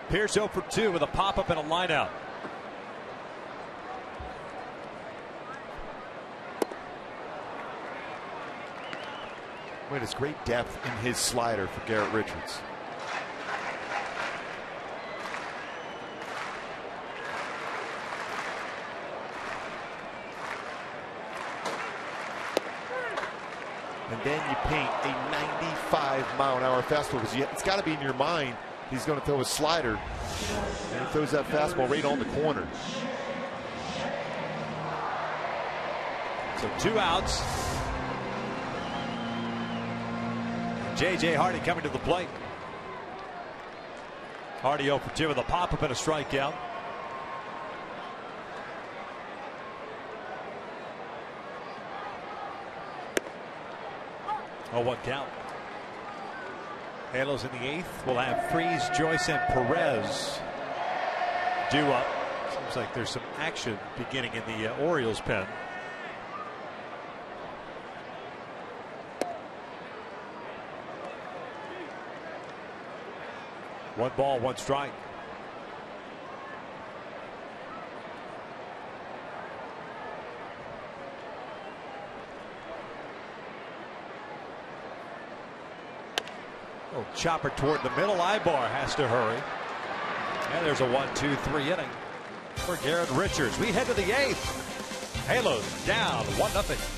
Pierce 0 for 2 with a pop-up and a line-out. Boy, there's great depth in his slider for Garrett Richards. And then you paint a 95-mile-an-hour fastball, because it's got to be in your mind he's going to throw a slider, and he throws that fastball right on the corner. So 2 outs. J.J. Hardy coming to the plate. Hardy 0 for 2 with a pop-up and a strikeout. Oh, 1 count. Halos in the 8th. We'll have Freeze, Joyce, and Perez due up. Seems like there's some action beginning in the Orioles pen. One ball, 1 strike. Oh, chopper toward the middle. Ibar has to hurry. And there's a 1-2-3 inning for Garrett Richards. We head to the 8th. Halos down 1-0.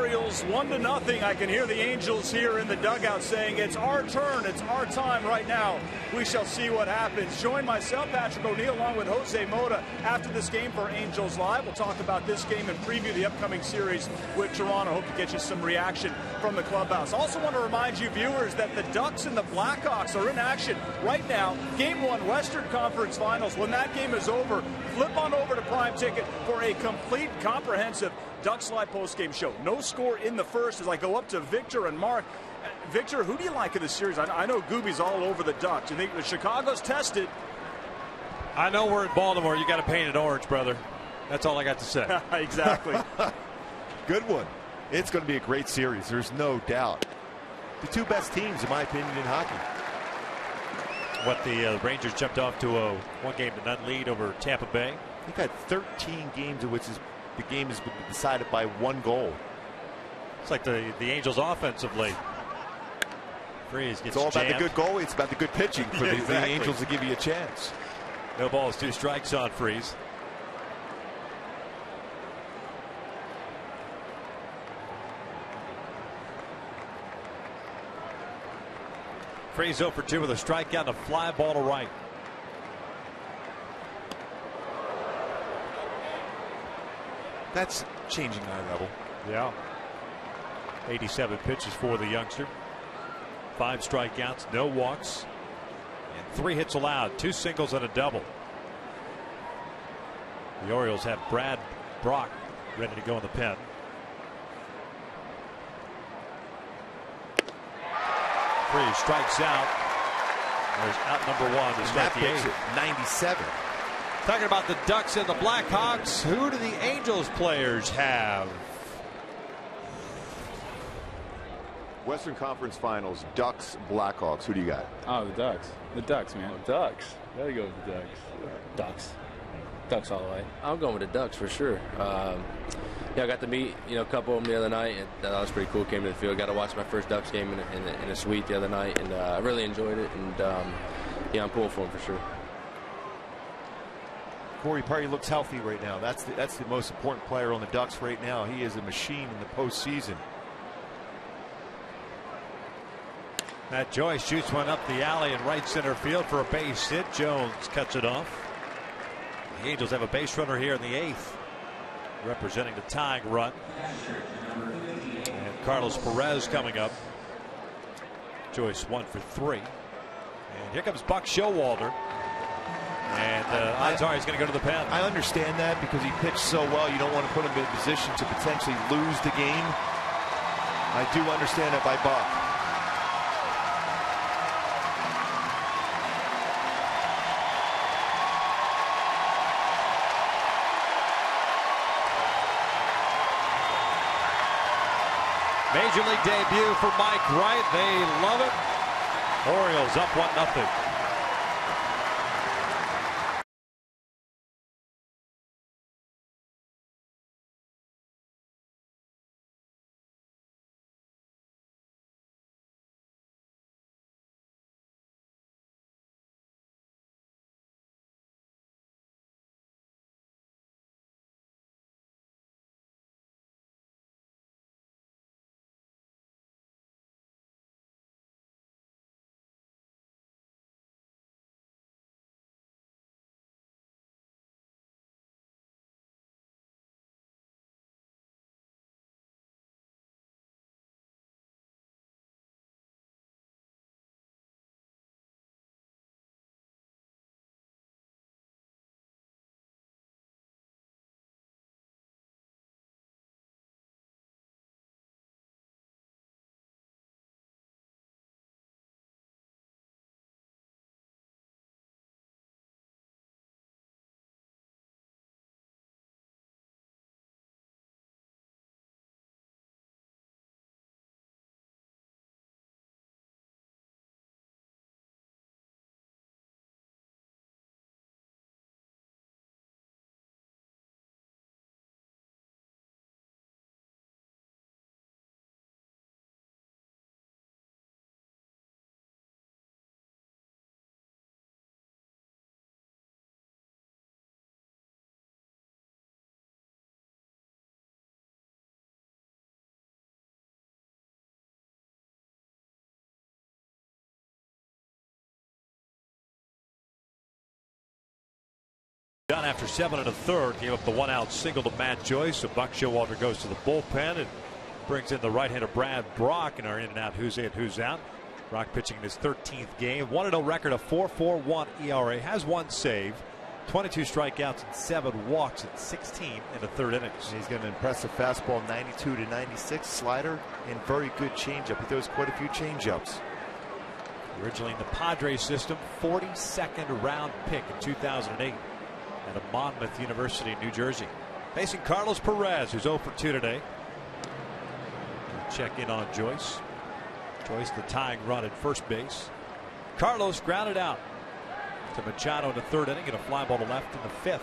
Orioles 1-0. I can hear the Angels here in the dugout saying it's our turn, it's our time right now. We shall see what happens. Join myself, Patrick O'Neill, along with Jose Mota after this game for Angels Live. We'll talk about this game and preview the upcoming series with Toronto. Hope to get you some reaction from the clubhouse. Also want to remind you viewers that the Ducks and the Blackhawks are in action right now. Game 1, Western Conference Finals. When that game is over, flip on over to Prime Ticket for a complete, comprehensive Ducks Live postgame show. No score in the first as I go up to Victor and Mark. Victor, who do you like in the series? I know Gooby's all over the Ducks. You think the Chicago's tested? I know we're in Baltimore. You got to paint it orange, brother. That's all I got to say. Exactly. Good one. It's going to be a great series. There's no doubt. The two best teams, in my opinion, in hockey. What the Rangers jumped off to a 1-0 lead over Tampa Bay. They've had 13 games in which the game has been decided by 1 goal. It's like the Angels offensively. Freeze gets It's all jammed. about the good goal. It's about the good pitching for Yeah, the exactly. Angels to give you a chance. No balls, 2 strikes on Freeze. Freeze 0 for 2 with a strikeout and a fly ball to right. That's changing eye level. Yeah. 87 pitches for the youngster. 5 strikeouts, no walks, and 3 hits allowed, 2 singles and a double. The Orioles have Brad Brock ready to go in the pen. Freeze strikes out. There's out number 1 to strike the 8th. 97. Talking about the Ducks and the Blackhawks, who do the Angels players have? Western Conference Finals, Ducks, Blackhawks. Who do you got? Oh, the Ducks. The Ducks, man. Ducks. Gotta go with the Ducks. Ducks. Ducks all the way. I'm going with the Ducks for sure. Yeah, I got to meet a couple of them the other night, and that was pretty cool. Came to the field, got to watch my first Ducks game in a suite the other night, and I really enjoyed it. And yeah, I'm pulling for them for sure. Corey Perry looks healthy right now. That's the most important player on the Ducks right now. He is a machine in the postseason. Matt Joyce shoots one up the alley in right center field for a base hit. Jones cuts it off. The Angels have a base runner here in the 8th, representing the tying run. And Carlos Perez coming up. Joyce 1 for 3. And here comes Buck Showalter. And odds are he's going to go to the pen. I understand that because he pitched so well. You don't want to put him in a position to potentially lose the game. I do understand it by Buck. Major League debut for Mike Wright. They love it. Orioles up 1-0. Done after 7 1/3. Gave up the 1-out single to Matt Joyce. So Buck Showalter goes to the bullpen and brings in the right-hander Brad Brock in our in and out who's in who's out. Brock pitching in his 13th game. 1-0 record of 4.41 ERA. Has 1 save. 22 strikeouts and 7 walks in 16 in the 3rd innings. He's got an impressive fastball, 92 to 96 slider, and very good changeup. He throws quite a few changeups. Originally in the Padres system, 42nd round pick in 2008 at a Monmouth University in New Jersey. Facing Carlos Perez, who's 0 for 2 today. We'll check in on Joyce. Joyce, the tying run at first base. Carlos grounded out to Machado in the 3rd inning and a fly ball to left in the 5th.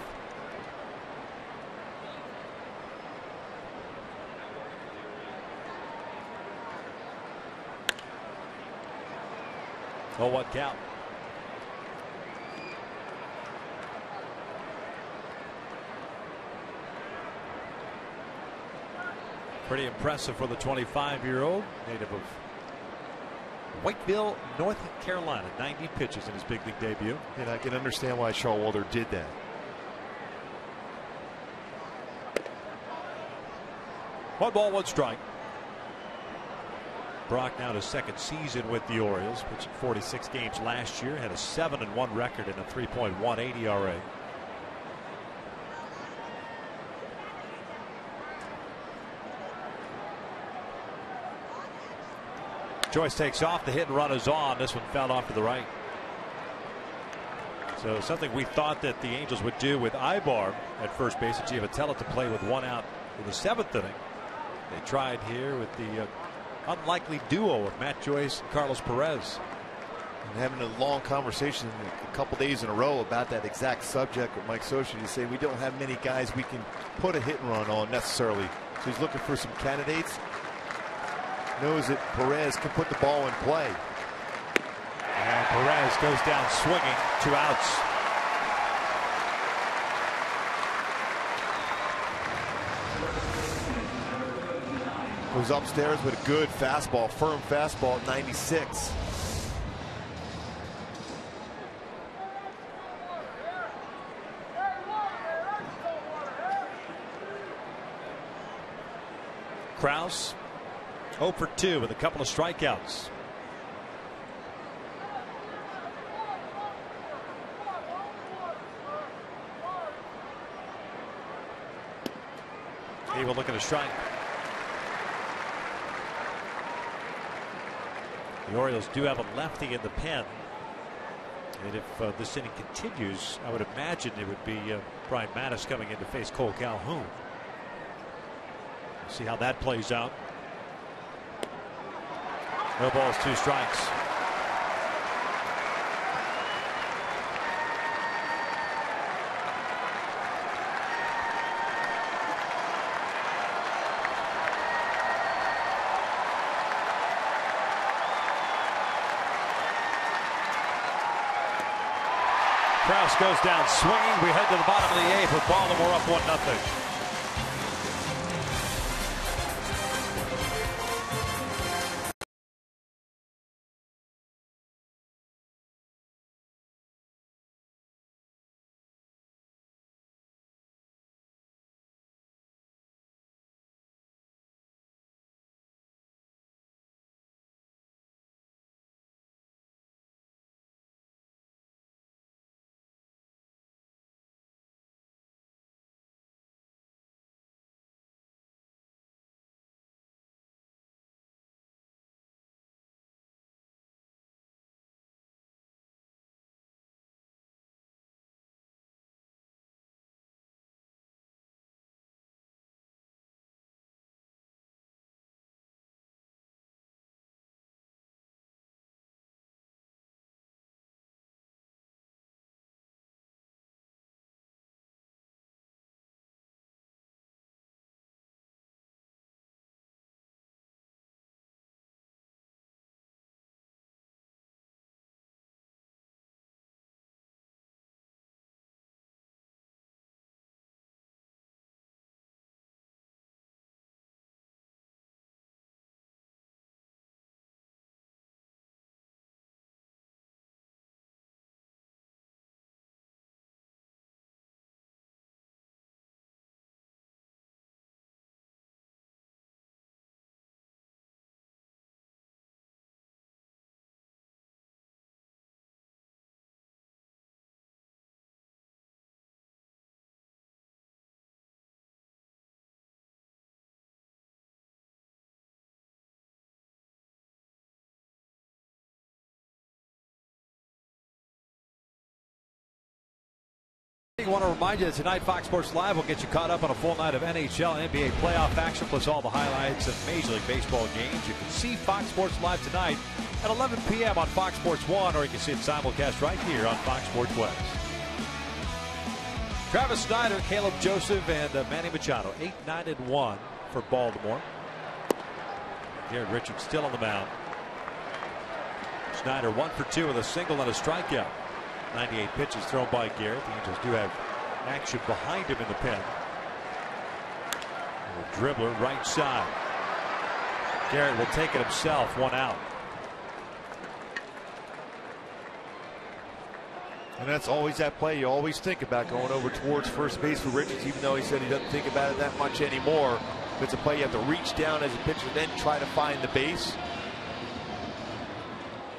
Oh, what count? Pretty impressive for the 25-year-old, native of Whiteville, North Carolina. 90 pitches in his big league debut. And I can understand why Showalter did that. One ball, 1 strike. Brock now to 2nd season with the Orioles, pitching 46 games last year, had a 7-1 record and a 3.18 ERA. Joyce takes off. The hit and run is on. This one fouled off to the right. So something we thought that the Angels would do with Ibar at first base, and Giavotella to play with 1 out in the 7th inning. They tried here with the unlikely duo of Matt Joyce and Carlos Perez. And having a long conversation a couple days in a row about that exact subject with Mike Socia. To say we don't have many guys we can put a hit and run on necessarily. So he's looking for some candidates. Knows that Perez can put the ball in play. And Perez goes down swinging. 2 outs. Goes upstairs with a good fastball, firm fastball at 96. Krause 0 for 2 with a couple of strikeouts. He will look at a strike. The Orioles do have a lefty in the pen. And if this inning continues, I would imagine it would be Brian Mattis coming in to face Cole Calhoun. See how that plays out. No balls, 2 strikes. Krause goes down swinging. We head to the bottom of the 8th with Baltimore up 1-0. want to remind you that tonight Fox Sports Live will get you caught up on a full night of NHL and NBA playoff action, plus all the highlights of Major League Baseball games. You can see Fox Sports Live tonight at 11 p.m. on Fox Sports 1, or you can see it simulcast right here on Fox Sports West. Travis Snyder, Caleb Joseph, and Manny Machado, 8-9-1 for Baltimore. Garrett Richards still on the mound. Snyder 1 for 2 with a single and a strikeout. 98 pitches thrown by Garrett. The Angels do have action behind him in the pen. A dribbler right side. Garrett will take it himself. 1 out. And that's always that play you always think about, going over towards first base for Richards, even though he said he doesn't think about it that much anymore. If it's a play you have to reach down as a pitcher, then try to find the base.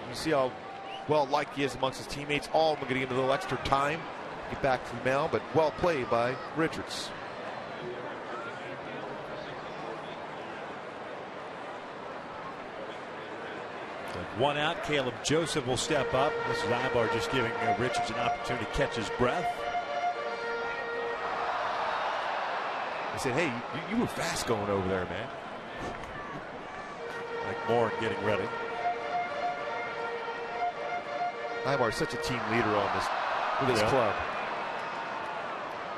You see how well liked he is amongst his teammates. All of them are going to give him a little extra time to get back to the mound, but well played by Richards. With 1 out, Caleb Joseph will step up. This is Ibar just giving Richards an opportunity to catch his breath. I said, hey, you were fast going over there, man. Like Moore getting ready. Ibar is such a team leader on this with his club.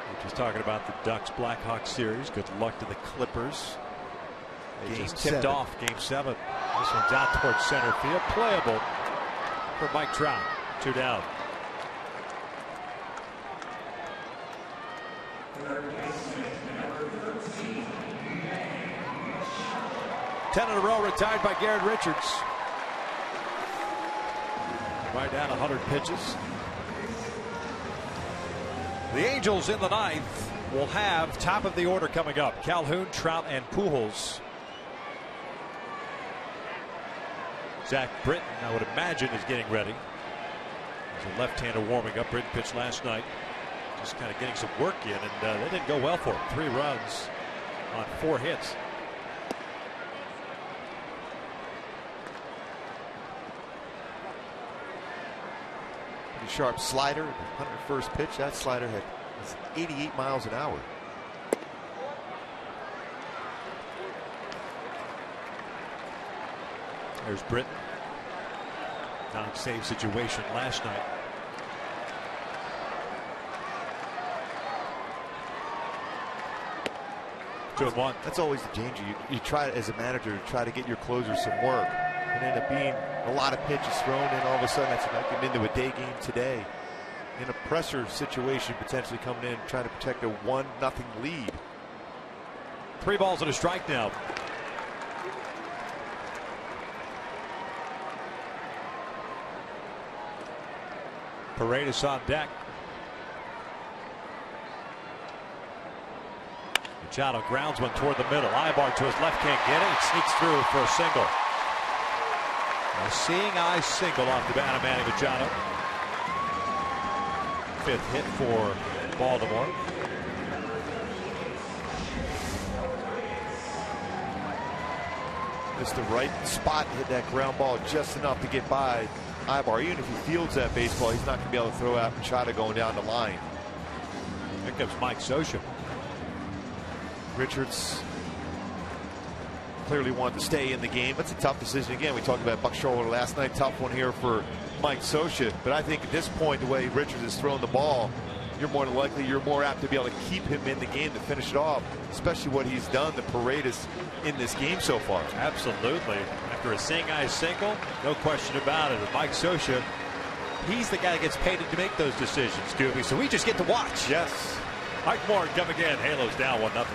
We're just talking about the Ducks Blackhawks series. Good luck to the Clippers. They just tipped off Game 7. This one's out towards center field. Playable for Mike Trout. 2 down. Ten in a row retired by Garrett Richards. Right down 100 pitches. The Angels in the 9th will have top of the order coming up. Calhoun, Trout, and Pujols. Zach Britton, I would imagine, is getting ready. He's a left-hander warming up. Britton pitched last night. Just kind of getting some work in, and that didn't go well for him. 3 runs on 4 hits. Pretty sharp slider. 101st pitch. That slider had 88 miles an hour. There's Britton. Non-save situation last night. Two and one. That's always the danger. You try as a manager to try to get your closer some work, and end up being a lot of pitches thrown in. All of a sudden, that's like getting into a day game today. In a pressure situation, potentially coming in trying to protect a 1-0 lead. 3 balls and a strike now. Paredes on deck. Machado grounds one toward the middle. Ibar to his left, can't get it. It sneaks through for a single. A seeing eye single off the bat of Manny Machado. 5th hit for Baltimore. Just the right spot, hit that ground ball just enough to get by Ibar. Even if he fields that baseball, he's not going to be able to throw out Machado going down the line. Here comes Mike Scioscia. Richards clearly wanted to stay in the game. That's a tough decision. Again, we talked about Buck Showalter last night. Tough one here for Mike Scioscia. But I think at this point, the way Richards has thrown the ball, you're more than likely, you're more apt to be able to keep him in the game to finish it off, especially what he's done to Paredes in this game so far. Absolutely. After a seeing eye single, no question about it. And Mike Scioscia, he's the guy that gets paid to make those decisions, Scooby. So we just get to watch. Yes. Mike Moore come again. Halos down 1-0.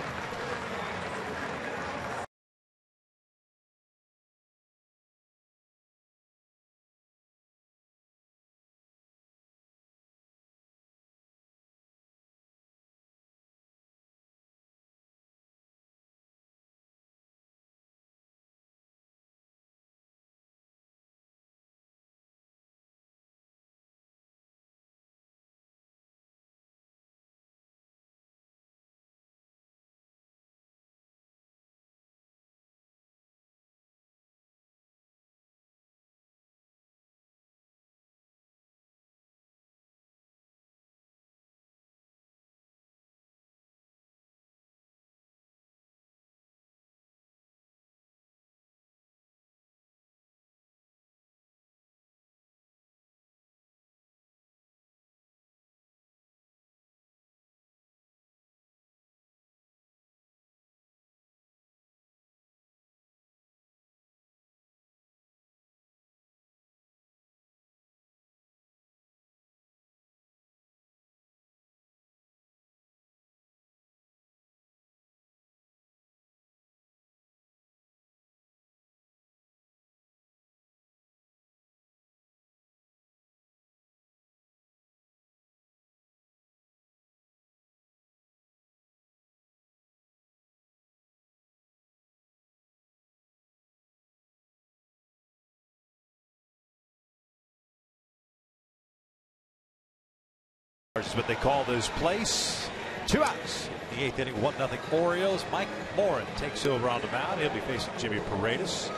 But they call this place. 2 outs. In the 8th inning, 1-0 Orioles. Mike Morin takes over on the mound. He'll be facing Jimmy Paredes.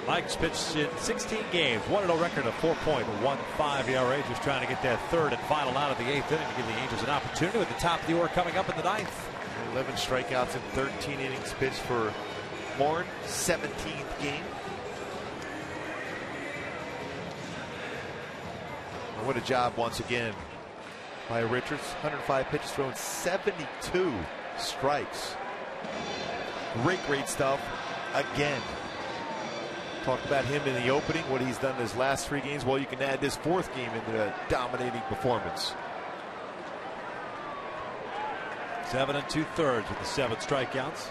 Mike's pitched in 16 games, 1-0 record of 4.15 ERA. Just trying to get that third and final out of the 8th inning to give the Angels an opportunity with the top of the order coming up in the 9th. 11 strikeouts in 13 innings pitched for Morin, 17th game. What a job once again by Richards. 105 pitches thrown, 72 strikes. Great stuff again. Talked about him in the opening, what he's done in his last 3 games. Well, you can add this 4th game into the dominating performance. 7 2/3 with the 7 strikeouts.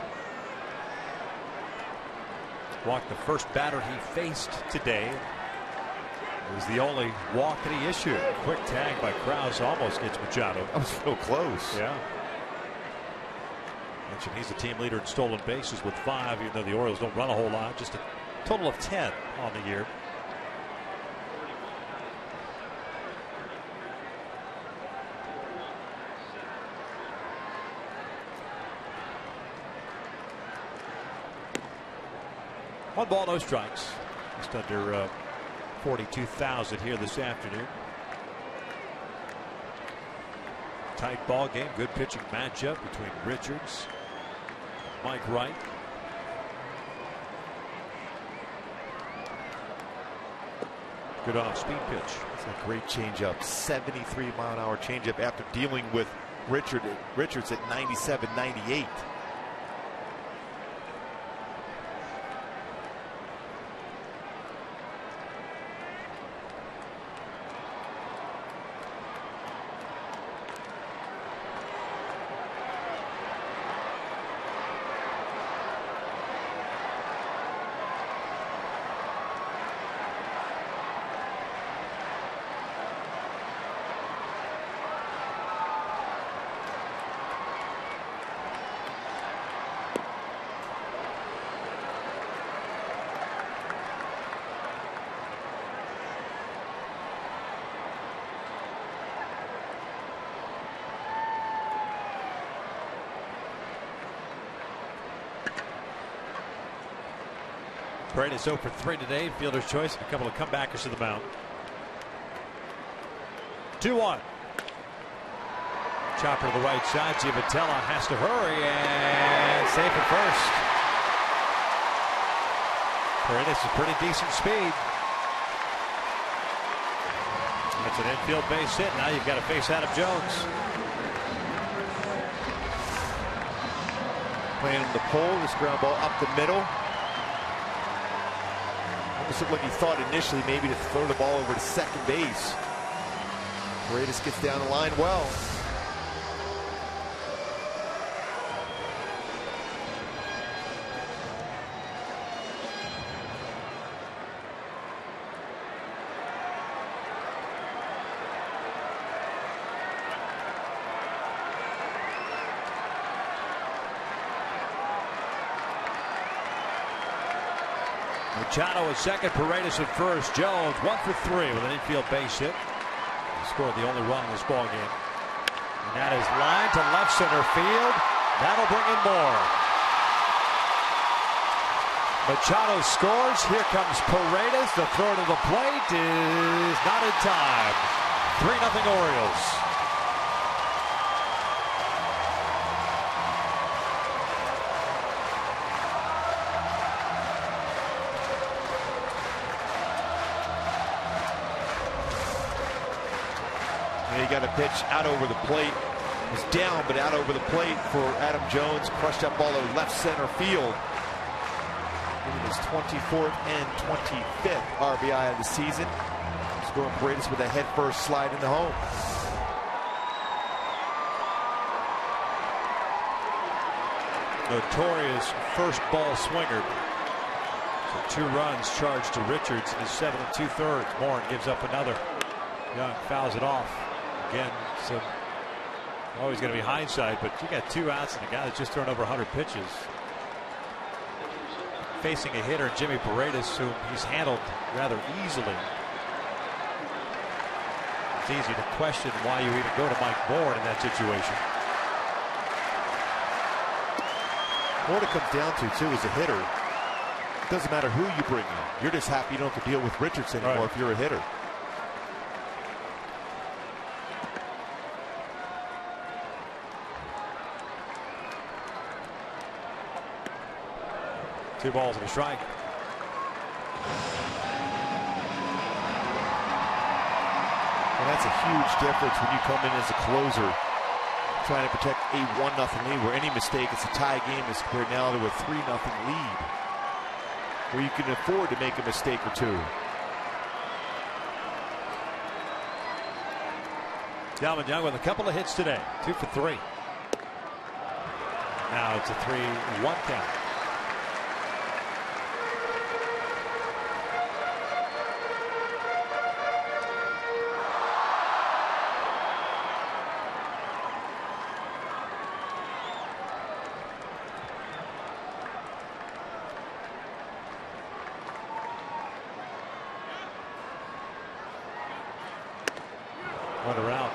Walked the first batter he faced today. It was the only walk that he issued. Quick tag by Krause almost gets Machado. That was so close. Yeah. Mentioned he's the team leader in stolen bases with 5, even though the Orioles don't run a whole lot. Just a total of 10 on the year. One ball, no strikes. Just under 42,000 here this afternoon. Tight ball game. Good pitching matchup between Richards, Mike Wright. Good off-speed pitch. It's a great changeup. 73-mile-an-hour changeup after dealing with Richards at 97, 98. Paredes 0 for 3 today. Fielder's choice and a couple of comebackers to the mound. 2-1. Chopper to the right side. Giavotella has to hurry and safe at first. Paredes is pretty decent speed. That's an infield base hit. Now you've got to face Adam Jones. Playing the pole. This ground ball up the middle. Almost looked like he thought initially maybe to throw the ball over to second base. Paredes gets down the line well. Machado at second, Paredes at first. Jones 1 for 3 with an infield base hit. He scored the only run in this ball game. And that is lined to left center field. That'll bring in more. Machado scores. Here comes Paredes. The throw to the plate is not in time. 3-0 Orioles. He got a pitch out over the plate. It was down, but out over the plate for Adam Jones. Crushed up ball to left center field. It his 24th and 25th RBI of the season. Scoring Paredes with a head-first slide into home. Notorious first ball swinger. So 2 runs charged to Richards in his 7 2/3. Morin gives up another. Young fouls it off. Again, so always going to be hindsight, but you got 2 outs and a guy that's just thrown over 100 pitches. Facing a hitter, Jimmy Paredes, whom he's handled rather easily. It's easy to question why you even go to Mike Bourne in that situation. What it comes down to, too, as a hitter, it doesn't matter who you bring in. You're just happy you don't have to deal with Richards anymore if you're a hitter. Two balls and a strike. And that's a huge difference when you come in as a closer trying to protect a 1-0 lead, where any mistake, it's a tie game as compared now to a 3-0 lead, where you can afford to make a mistake or two. Dalvin Young with a couple of hits today, 2 for 3. Now it's a 3-1 count. One around.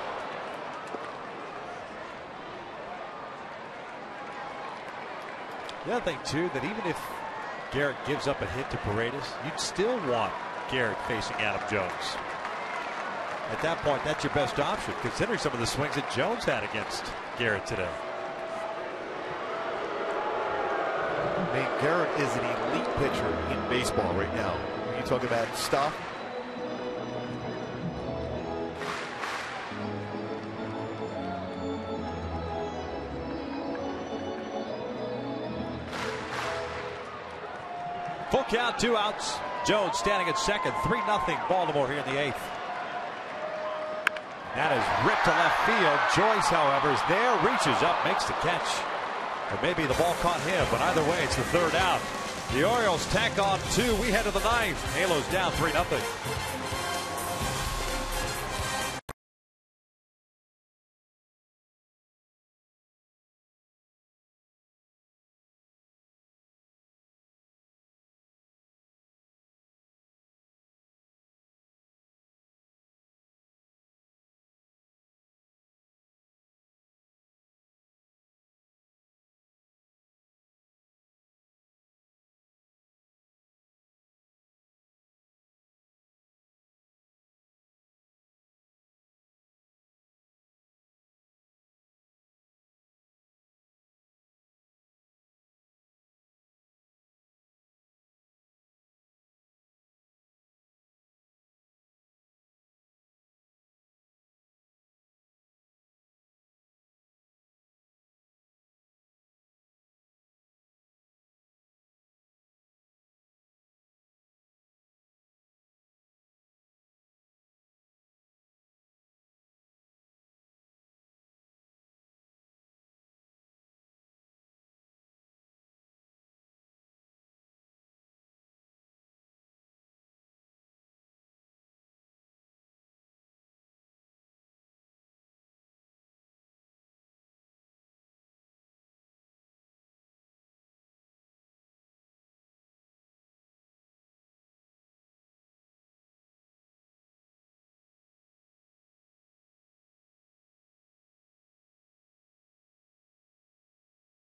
The other thing, too, that even if Garrett gives up a hit to Paredes, you'd still want Garrett facing Adam Jones. At that point, that's your best option, considering some of the swings that Jones had against Garrett today. I mean, Garrett is an elite pitcher in baseball right now. When you talk about stuff, full count, 2 outs. Jones standing at second, 3-0 Baltimore here in the 8th. That is ripped to left field. Joyce, however, is there, reaches up, makes the catch. Or maybe the ball caught him, but either way, it's the 3rd out. The Orioles tack on 2. We head to the 9th. Halos down 3-0.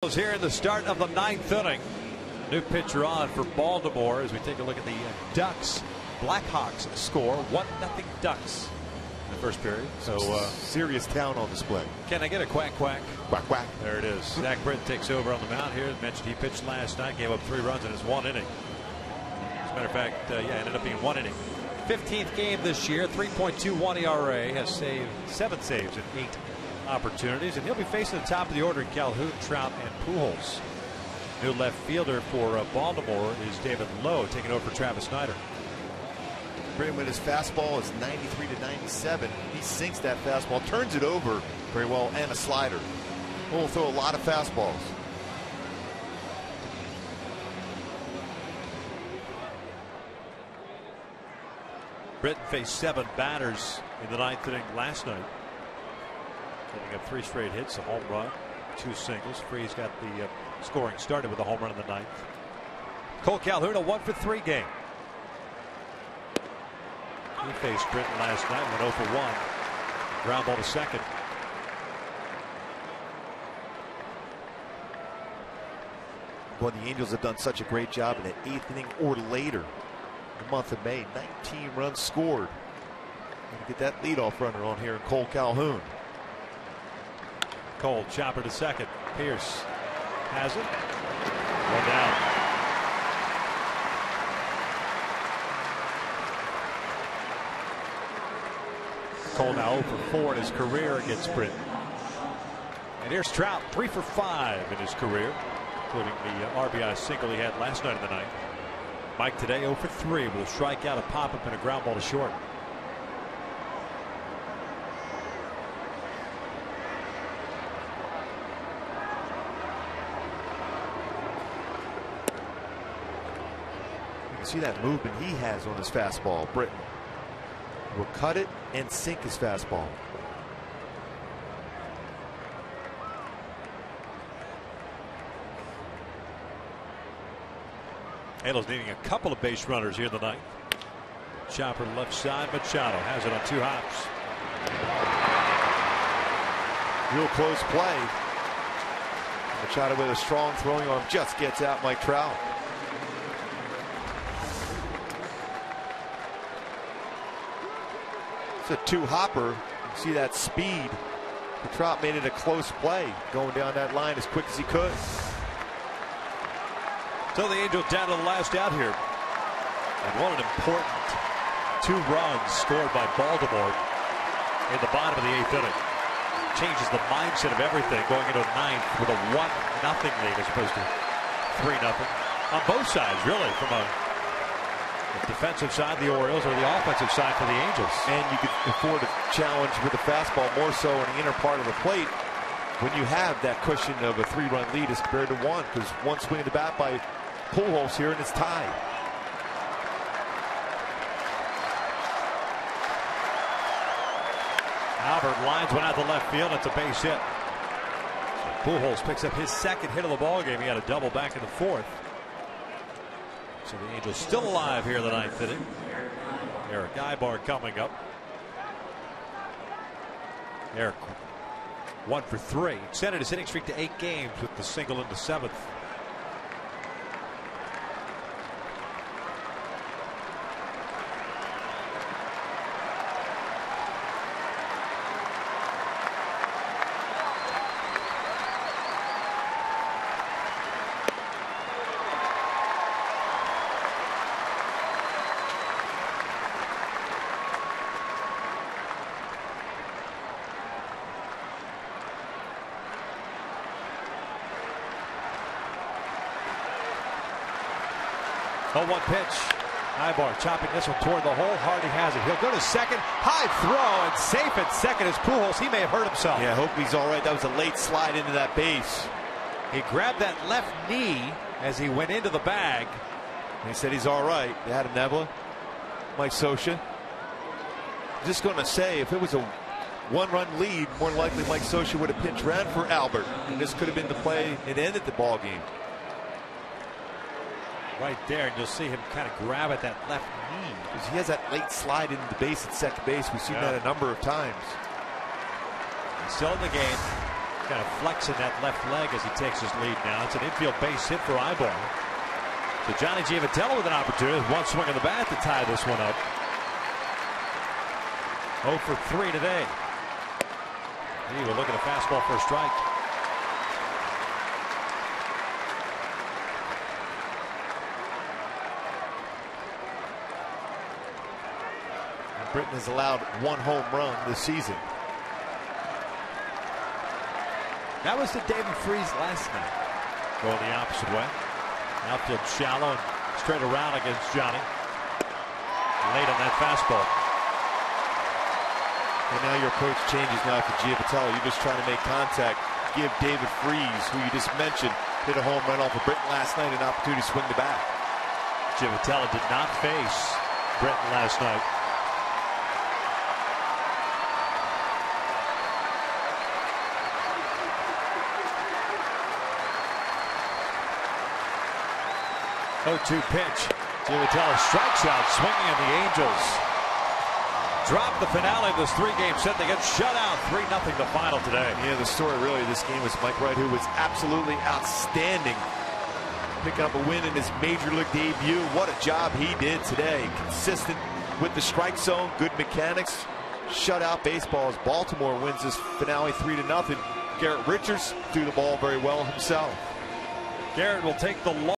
Here in the start of the 9th inning. New pitcher on for Baltimore as we take a look at the Ducks. Blackhawks score 1-0 Ducks in the first period. So serious talent on display. Can I get a quack quack? Quack quack. There it is. Zach Britton takes over on the mound here. As mentioned, he pitched last night, gave up 3 runs in his 1 inning. As a matter of fact, ended up being 1 inning. 15th game this year, 3.21 ERA, has saved 7 saves in 8 opportunities, and he'll be facing the top of the order in Calhoun, Trout, and Pujols. New left fielder for Baltimore is David Lowe, taking over for Travis Snyder. Britton, when his fastball is 93 to 97, he sinks that fastball, turns it over very well, and a slider. Will throw a lot of fastballs. Britton faced 7 batters in the 9th inning last night, getting up 3 straight hits, a home run, 2 singles. Freeze got the scoring started with a home run in the 9th. Cole Calhoun, a 1 for 3 game. He faced Britton last night, went 0 for 1. Ground ball to second. Well, the Angels have done such a great job in the 8th inning or later in the month of May. 19 runs scored. Gonna get that leadoff runner on here in Cole Calhoun. Cole, chopper to second. Pierce has it. One down. Cole now 0 for 4 in his career against Britain. And here's Trout, 3 for 5 in his career, including the RBI single he had last night of the night. Mike today 0 for 3 with a strikeout, a pop-up, and a ground ball to short. You can see that movement he has on his fastball. Britton will cut it and sink his fastball. Angels needing a couple of base runners here in the ninth. Chopper left side. Machado has it on 2 hops. Real close play. Machado with a strong throwing arm just gets out Mike Trout. It's a 2-hopper. You see that speed. The Trout made it a close play, going down that line as quick as he could. So the Angels down to the last out here. And what an important 2 runs scored by Baltimore in the bottom of the 8th inning. Changes the mindset of everything going into the 9th with a 1-0 lead as opposed to 3-0 on both sides, really, from the defensive side, the Orioles, or the offensive side for the Angels. And you could afford a challenge with the fastball more so in the inner part of the plate when you have that cushion of a 3-run lead as compared to 1, because 1 swing of the bat by Pujols here and it's tied. Albert lines one out to left field. It's a base hit. Pujols picks up his 2nd hit of the ball game. He had a double back in the 4th. So the Angels still alive here in the 9th inning. Eric Ibar coming up. Eric 1 for 3. Extended his hitting streak to 8 games with the single in the 7th. Oh, 1 pitch. Ibar chopping this one toward the hole. Hardy has it. He'll go to second. High throw and safe at second is Pujols. He may have hurt himself. Yeah, I hope he's all right. That was a late slide into that base. He grabbed that left knee as he went into the bag. He said he's all right. They had a Nebula. Mike Scioscia. Just going to say, if it was a 1-run lead, more likely Mike Scioscia would have pinch ran for Albert. And this could have been the play that ended the ball game. Right there, and you'll see him kind of grab at that left knee. Because he has that late slide into the base at second base. We've seen that a number of times. He's still in the game. Kind of flexing that left leg as he takes his lead now. It's an infield base hit for Ibar. So Johnny Giavitello with an opportunity, 1 swing of the bat to tie this one up. 0 for 3 today. He will look at a fastball for a strike. Britton has allowed 1 home run this season. That was to David Freese last night. Going the opposite way. Outfield shallow and straight around against Johnny. Late on that fastball. And now your approach changes now for Giavitello. You're just trying to make contact. Give David Freese, who you just mentioned, hit a home run off of Britton last night, an opportunity to swing the bat. Giavitello did not face Britton last night. Oh, 2 pitch. Giavitello strikes out, swinging at the Angels. drop the finale of this 3-game set. They get shut out 3-0 the final today. Yeah, the story really of this game was Mike Wright, who was absolutely outstanding, picking up a win in his major league debut. What a job he did today. Consistent with the strike zone, good mechanics, shutout baseball as Baltimore wins this finale 3-0. Garrett Richards threw the ball very well himself. Garrett will take the